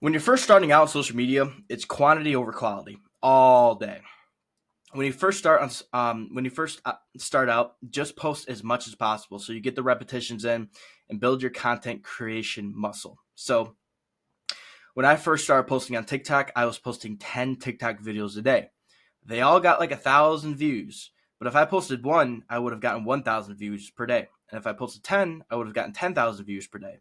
When you're first starting out on social media, it's quantity over quality all day. When you first start out, just post as much as possible so you get the repetitions in and build your content creation muscle. So when I first started posting on TikTok, I was posting 10 TikTok videos a day. They all got like 1,000 views, but if I posted one, I would have gotten 1,000 views per day. And if I posted 10, I would have gotten 10,000 views per day.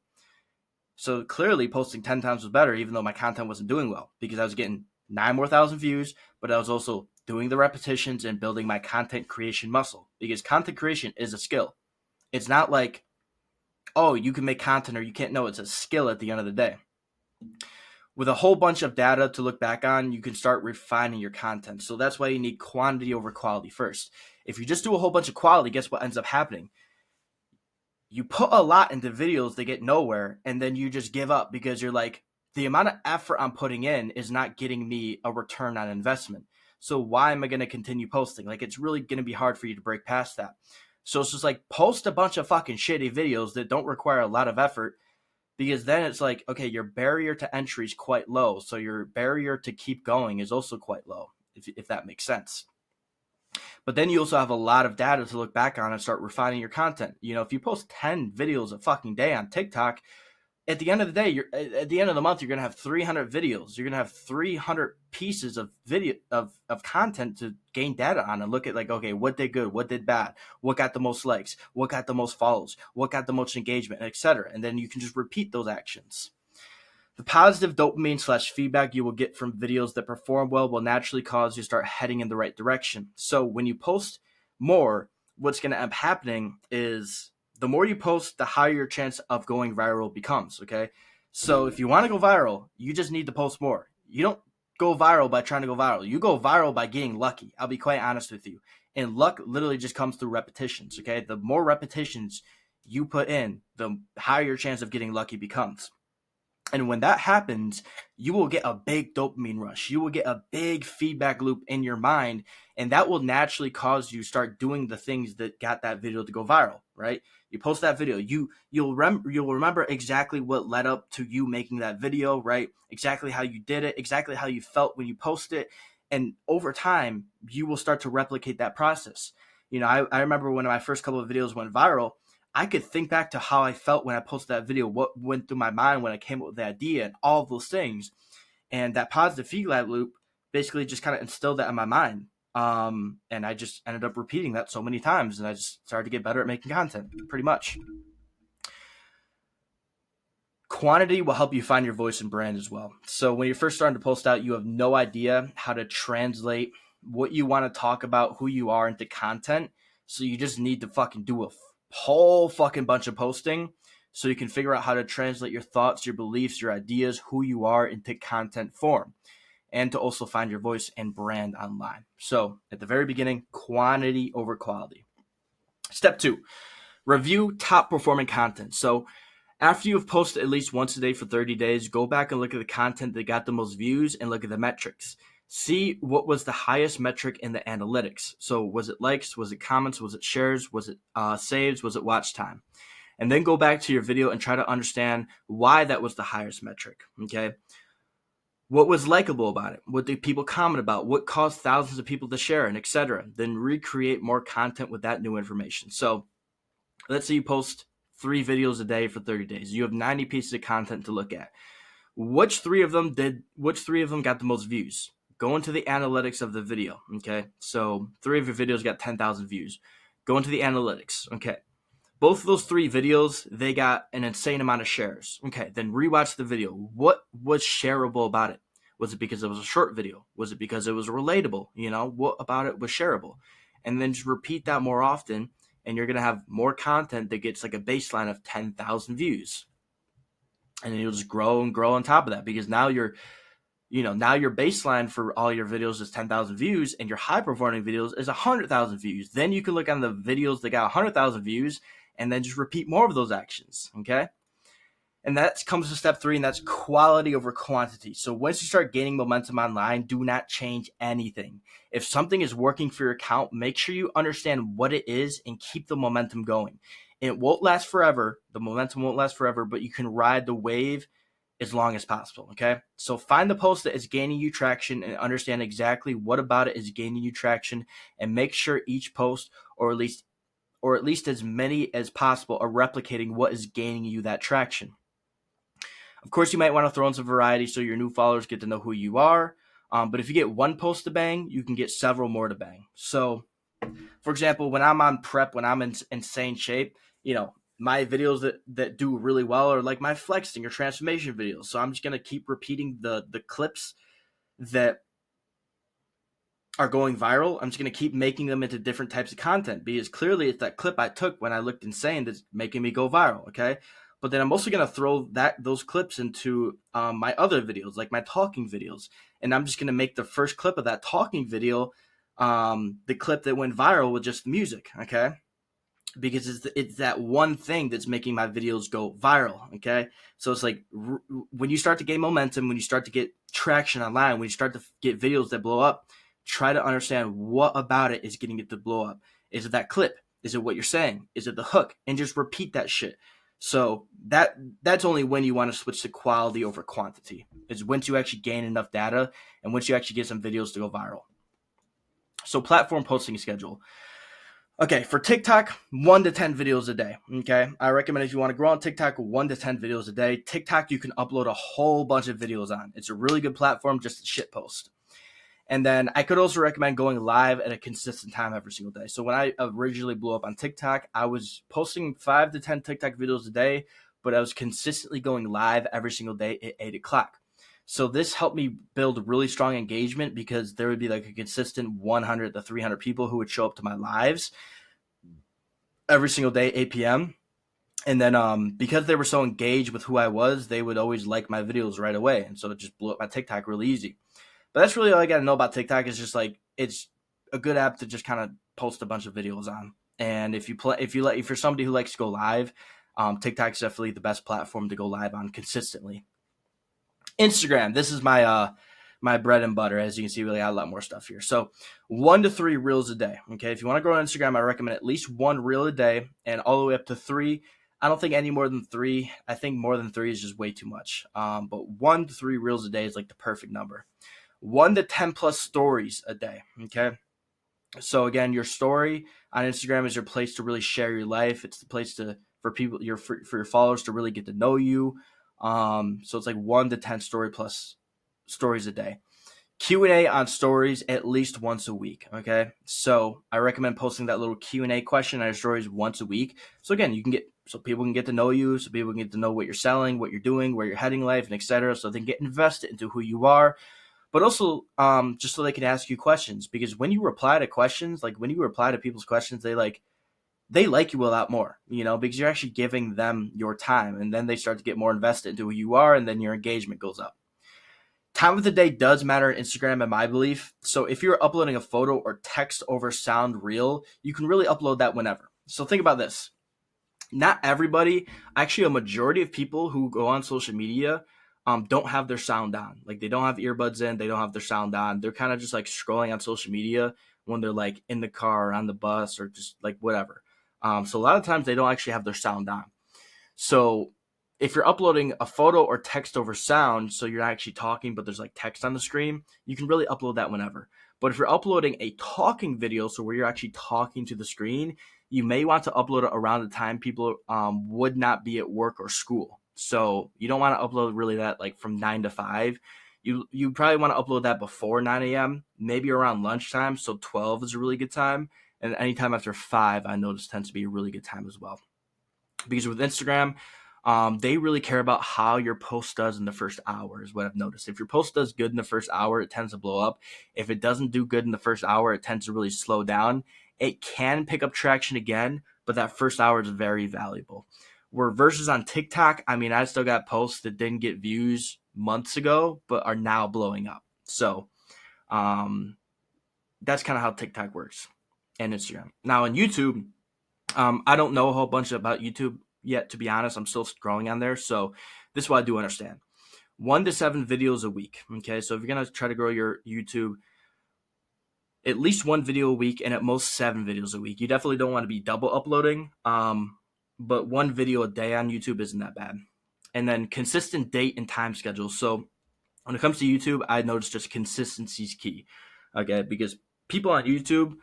So clearly posting 10 times was better, even though my content wasn't doing well, because I was getting 9,000 more views, but I was also doing the repetitions and building my content creation muscle, because content creation is a skill. It's not like, oh, you can make content or you can't. No, it's a skill at the end of the day. With a whole bunch of data to look back on, you can start refining your content. So that's why you need quantity over quality first. If you just do a whole bunch of quality, guess what ends up happening? You put a lot into videos that get nowhere, and then you just give up because you're like, the amount of effort I'm putting in is not getting me a return on investment. So why am I going to continue posting? Like, it's really going to be hard for you to break past that. So it's just like, post a bunch of fucking shitty videos that don't require a lot of effort, because then it's like, okay, your barrier to entry is quite low. So your barrier to keep going is also quite low, if that makes sense. But then you also have a lot of data to look back on and start refining your content. You know, if you post 10 videos a fucking day on TikTok, at the end of the day, at the end of the month, you're going to have 300 videos. You're going to have 300 pieces of video of content to gain data on and look at, like, okay, what did good, what did bad, what got the most likes, what got the most follows, what got the most engagement, etc. And then you can just repeat those actions. The positive dopamine / feedback you will get from videos that perform well will naturally cause you to start heading in the right direction. So when you post more, what's going to end up happening is, the more you post, the higher your chance of going viral becomes, okay? So if you want to go viral, you just need to post more. You don't go viral by trying to go viral. You go viral by getting lucky. I'll be quite honest with you. And luck literally just comes through repetitions, okay? The more repetitions you put in, the higher your chance of getting lucky becomes. And when that happens, you will get a big dopamine rush. You will get a big feedback loop in your mind, and that will naturally cause you to start doing the things that got that video to go viral, right? You post that video, you'll remember exactly what led up to you making that video, right? Exactly how you did it, exactly how you felt when you post it, and over time, you will start to replicate that process. You know, I remember when my first couple of videos went viral, I could think back to how I felt when I posted that video, what went through my mind when I came up with the idea, and all of those things. And that positive feedback loop basically just kind of instilled that in my mind. And I just ended up repeating that so many times, and I just started to get better at making content, pretty much. Quantity will help you find your voice and brand as well. So when you're first starting to post out, you have no idea how to translate what you want to talk about, who you are, into content. So you just need to fucking do a whole fucking bunch of posting so you can figure out how to translate your thoughts, your beliefs, your ideas, who you are, into content form, and to also find your voice and brand online. So at the very beginning, quantity over quality. Step 2, review top performing content. So after you've posted at least once a day for 30 days, go back and look at the content that got the most views and look at the metrics. See what was the highest metric in the analytics. So was it likes? Was it comments? Was it shares? Was it saves? Was it watch time? And then go back to your video and try to understand why that was the highest metric, okay? What was likable about it? What did people comment about? What caused thousands of people to share, and etc. Then recreate more content with that new information. So let's say you post 3 videos a day for 30 days. You have 90 pieces of content to look at. Which three of them got the most views? Go into the analytics of the video, okay? So 3 of your videos got 10,000 views. Go into the analytics, okay? Both of those 3 videos, they got an insane amount of shares. Okay, then rewatch the video. What was shareable about it? Was it because it was a short video? Was it because it was relatable? You know, what about it was shareable? And then just repeat that more often, and you're going to have more content that gets like a baseline of 10,000 views. And then you'll just grow and grow on top of that, because now your baseline for all your videos is 10,000 views, and your high performing videos is 100,000 views. Then you can look on the videos that got 100,000 views and then just repeat more of those actions, okay? And that comes to step 3, and that's quality over quantity. So once you start gaining momentum online, do not change anything. If something is working for your account, make sure you understand what it is and keep the momentum going. It won't last forever. The momentum won't last forever, but you can ride the wave as long as possible, okay? So find the post that is gaining you traction and understand exactly what about it is gaining you traction, and make sure each post, or at least as many as possible, are replicating what is gaining you that traction. Of course, you might want to throw in some variety so your new followers get to know who you are. But if you get one post to bang, you can get several more to bang. So, for example, when I'm on prep, when I'm in insane shape, my videos that do really well are like my flexing or transformation videos. So I'm just going to keep repeating the clips that are going viral, I'm just going to keep making them into different types of content, because clearly it's that clip I took when I looked insane that's making me go viral. Okay. But then I'm also going to throw those clips into my other videos, like my talking videos. And I'm just going to make the first clip of that talking video the clip that went viral with just the music. Okay. Because it's that one thing that's making my videos go viral. Okay. So it's like when you start to gain momentum, when you start to get traction online, when you start to get videos that blow up, try to understand what about it is getting it to blow up. Is it that clip? Is it what you're saying? Is it the hook? And just repeat that shit. So that's only when you want to switch to quality over quantity, is once you actually gain enough data and once you actually get some videos to go viral. So platform posting schedule. Okay, for TikTok, 1 to 10 videos a day. Okay, I recommend if you want to grow on TikTok, 1 to 10 videos a day. TikTok, you can upload a whole bunch of videos on. It's a really good platform just to shit post. And then I could also recommend going live at a consistent time every single day. So when I originally blew up on TikTok, I was posting 5 to 10 TikTok videos a day, but I was consistently going live every single day at 8 o'clock. So this helped me build really strong engagement, because there would be like a consistent 100 to 300 people who would show up to my lives every single day, 8 p.m. And then because they were so engaged with who I was, they would always like my videos right away. And so it just blew up my TikTok really easy. But that's really all I got to know about TikTok. Is just like, it's a good app to just kind of post a bunch of videos on. And if you're somebody who likes to go live, TikTok is definitely the best platform to go live on consistently. Instagram, this is my my bread and butter. As you can see, really got a lot more stuff here. So 1 to 3 reels a day. Okay, if you want to grow on Instagram, I recommend at least 1 reel a day, and all the way up to 3. I don't think any more than 3. I think more than 3 is just way too much. But 1 to 3 reels a day is like the perfect number. 1 to 10 plus stories a day. Okay. So again, your story on Instagram is your place to really share your life. It's the place for people, for your followers to really get to know you. So it's like 1 to 10 stories a day. Q&A on stories at least once a week. Okay. So I recommend posting that little Q&A question on your stories once a week. So again, so people can get to know you, so people can get to know what you're selling, what you're doing, where you're heading in life, and etc. So they can get invested into who you are, but also just so they can ask you questions. Because when you reply to questions, like when you reply to people's questions, they like you a lot more, because you're actually giving them your time, and then they start to get more invested into who you are, and then your engagement goes up. Time of the day does matter on Instagram, in my belief. So if you're uploading a photo or text over sound reel, you can really upload that whenever. So think about this. Not everybody, actually a majority of people who go on social media don't have their sound on. Like they don't have earbuds in, they don't have their sound on. They're kind of just like scrolling on social media when they're like in the car or on the bus or just like whatever. So a lot of times they don't actually have their sound on. So if you're uploading a photo or text over sound, so you're not actually talking, but there's like text on the screen, you can really upload that whenever. But if you're uploading a talking video, so where you're actually talking to the screen, you may want to upload it around the time people would not be at work or school. So you don't want to upload really that like from 9 to 5. You probably want to upload that before 9 a.m., maybe around lunchtime. So 12 is a really good time. And anytime after 5, I notice tends to be a really good time as well. Because with Instagram, they really care about how your post does in the first hour, is what I've noticed. If your post does good in the first hour, it tends to blow up. If it doesn't do good in the first hour, it tends to really slow down. It can pick up traction again, but that first hour is very valuable. Where versus on TikTok, I mean, I still got posts that didn't get views months ago, but are now blowing up. So that's kind of how TikTok works and Instagram. Now on YouTube, I don't know a whole bunch about YouTube yet, to be honest. I'm still growing on there. So this is what I do understand. 1 to 7 videos a week. Okay. So if you're going to try to grow your YouTube, at least 1 video a week and at most 7 videos a week. You definitely don't want to be double uploading. But 1 video a day on YouTube isn't that bad. And then consistent date and time schedule. So when it comes to YouTube, I noticed just consistency is key. Okay. Because people on YouTube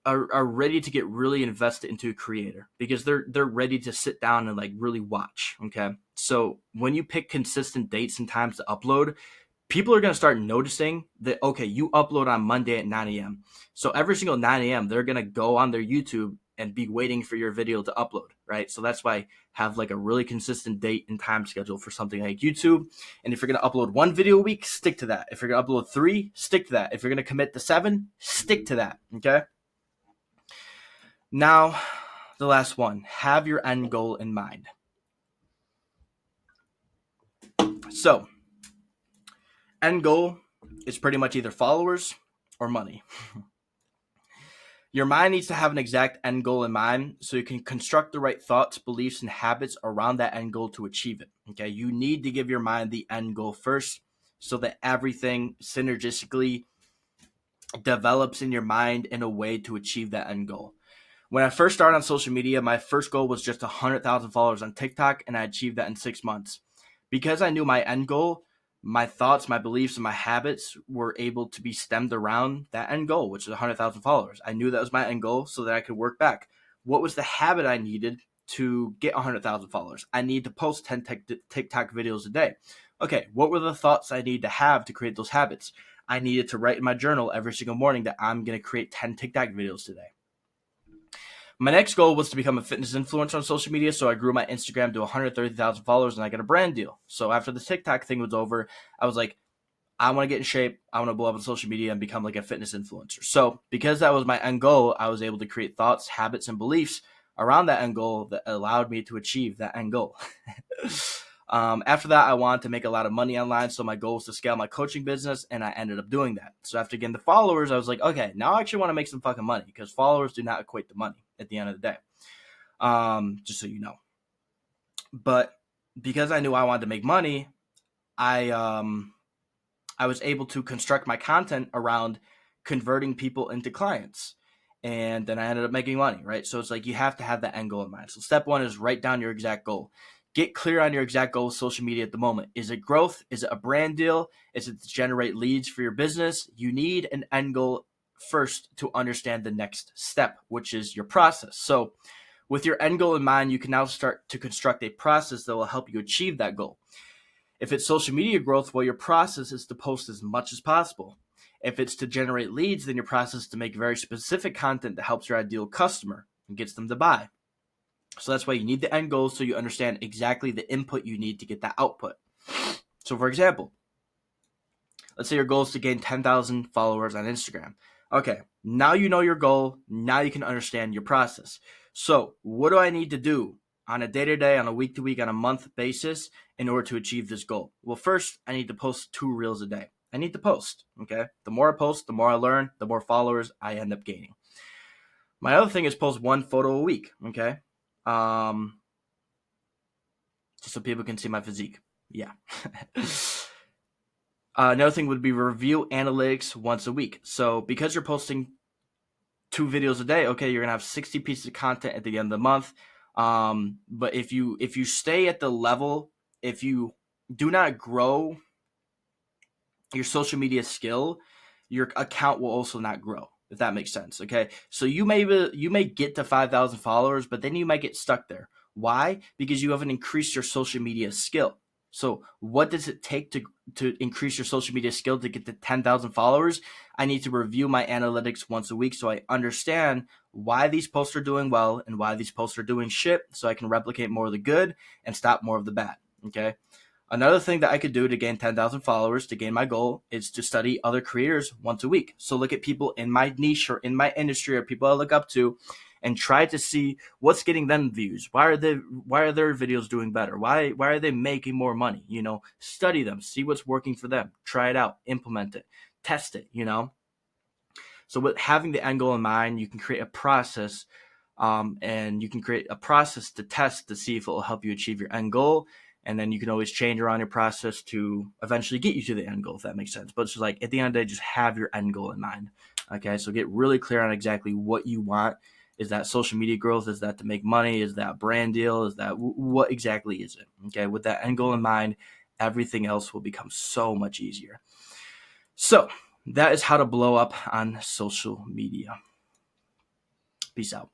are ready to get really invested into a creator, because they're ready to sit down and like really watch. Okay. So when you pick consistent dates and times to upload, people are going to start noticing that, okay, you upload on Monday at 9 a.m. So every single 9 a.m., they're going to go on their YouTube and be waiting for your video to upload, right? So that's why I have like a really consistent date and time schedule for something like YouTube. And if you're going to upload 1 video a week, stick to that. If you're going to upload 3, stick to that. If you're going to commit to 7, stick to that, okay? Now, the last one, have your end goal in mind. So, end goal is pretty much either followers or money. Your mind needs to have an exact end goal in mind so you can construct the right thoughts, beliefs, and habits around that end goal to achieve it. Okay, you need to give your mind the end goal first so that everything synergistically develops in your mind in a way to achieve that end goal. When I first started on social media, my first goal was just 100,000 followers on TikTok, and I achieved that in 6 months. Because I knew my end goal, my thoughts, my beliefs, and my habits were able to be stemmed around that end goal, which is 100,000 followers. I knew that was my end goal so that I could work back. What was the habit I needed to get 100,000 followers? I need to post 10 TikTok videos a day. Okay, what were the thoughts I need to have to create those habits? I needed to write in my journal every single morning that I'm going to create 10 TikTok videos today. My next goal was to become a fitness influencer on social media, so I grew my Instagram to 130,000 followers, and I got a brand deal. So after the TikTok thing was over, I was like, I want to get in shape. I want to blow up on social media and become like a fitness influencer. So because that was my end goal, I was able to create thoughts, habits, and beliefs around that end goal that allowed me to achieve that end goal. After that, I wanted to make a lot of money online, so my goal was to scale my coaching business, and I ended up doing that. So after getting the followers, I was like, okay, now I actually want to make some fucking money because followers do not equate to money at the end of the day, just so you know. But because I knew I wanted to make money, I was able to construct my content around converting people into clients. And then I ended up making money, right? So it's like you have to have that end goal in mind. So step 1 is write down your exact goal. Get clear on your exact goal with social media at the moment. Is it growth? Is it a brand deal? Is it to generate leads for your business? You need an end goal first to understand the next step, which is your process. So with your end goal in mind, you can now start to construct a process that will help you achieve that goal. If it's social media growth, well, your process is to post as much as possible. If it's to generate leads, then your process is to make very specific content that helps your ideal customer and gets them to buy. So that's why you need the end goal so you understand exactly the input you need to get that output. So for example, let's say your goal is to gain 10,000 followers on Instagram. Okay, now you know your goal. Now you can understand your process. So what do I need to do on a day-to-day, on a week-to-week, on a month basis in order to achieve this goal? Well, first, I need to post 2 reels a day. I need to post, okay? The more I post, the more I learn, the more followers I end up gaining. My other thing is post 1 photo a week, okay? Just so people can see my physique. Yeah. Another thing would be review analytics once a week. So because you're posting 2 videos a day, okay, you're gonna have 60 pieces of content at the end of the month. But if you stay at the level, if you do not grow your social media skill, your account will also not grow, if that makes sense. Okay, so you may get to 5,000 followers, but then you might get stuck there. Why? Because you haven't increased your social media skill. So what does it take to increase your social media skill to get to 10,000 followers? I need to review my analytics once a week so I understand why these posts are doing well and why these posts are doing shit, so I can replicate more of the good and stop more of the bad. Okay. Another thing that I could do to gain 10,000 followers, to gain my goal, is to study other creators once a week. So look at people in my niche or in my industry or people I look up to and try to see what's getting them views. Why are their videos doing better? Why are they making more money? You know, study them, see what's working for them, try it out, implement it, test it, you know. So with having the end goal in mind, you can create a process and you can create a process to test to see if it will help you achieve your end goal. And then you can always change around your process to eventually get you to the end goal, if that makes sense. But it's just like at the end of the day, just have your end goal in mind. Okay, so get really clear on exactly what you want. Is that social media growth? Is that to make money? Is that brand deal? Is that what exactly is it? Okay, with that end goal in mind, everything else will become so much easier. So that is how to blow up on social media. Peace out.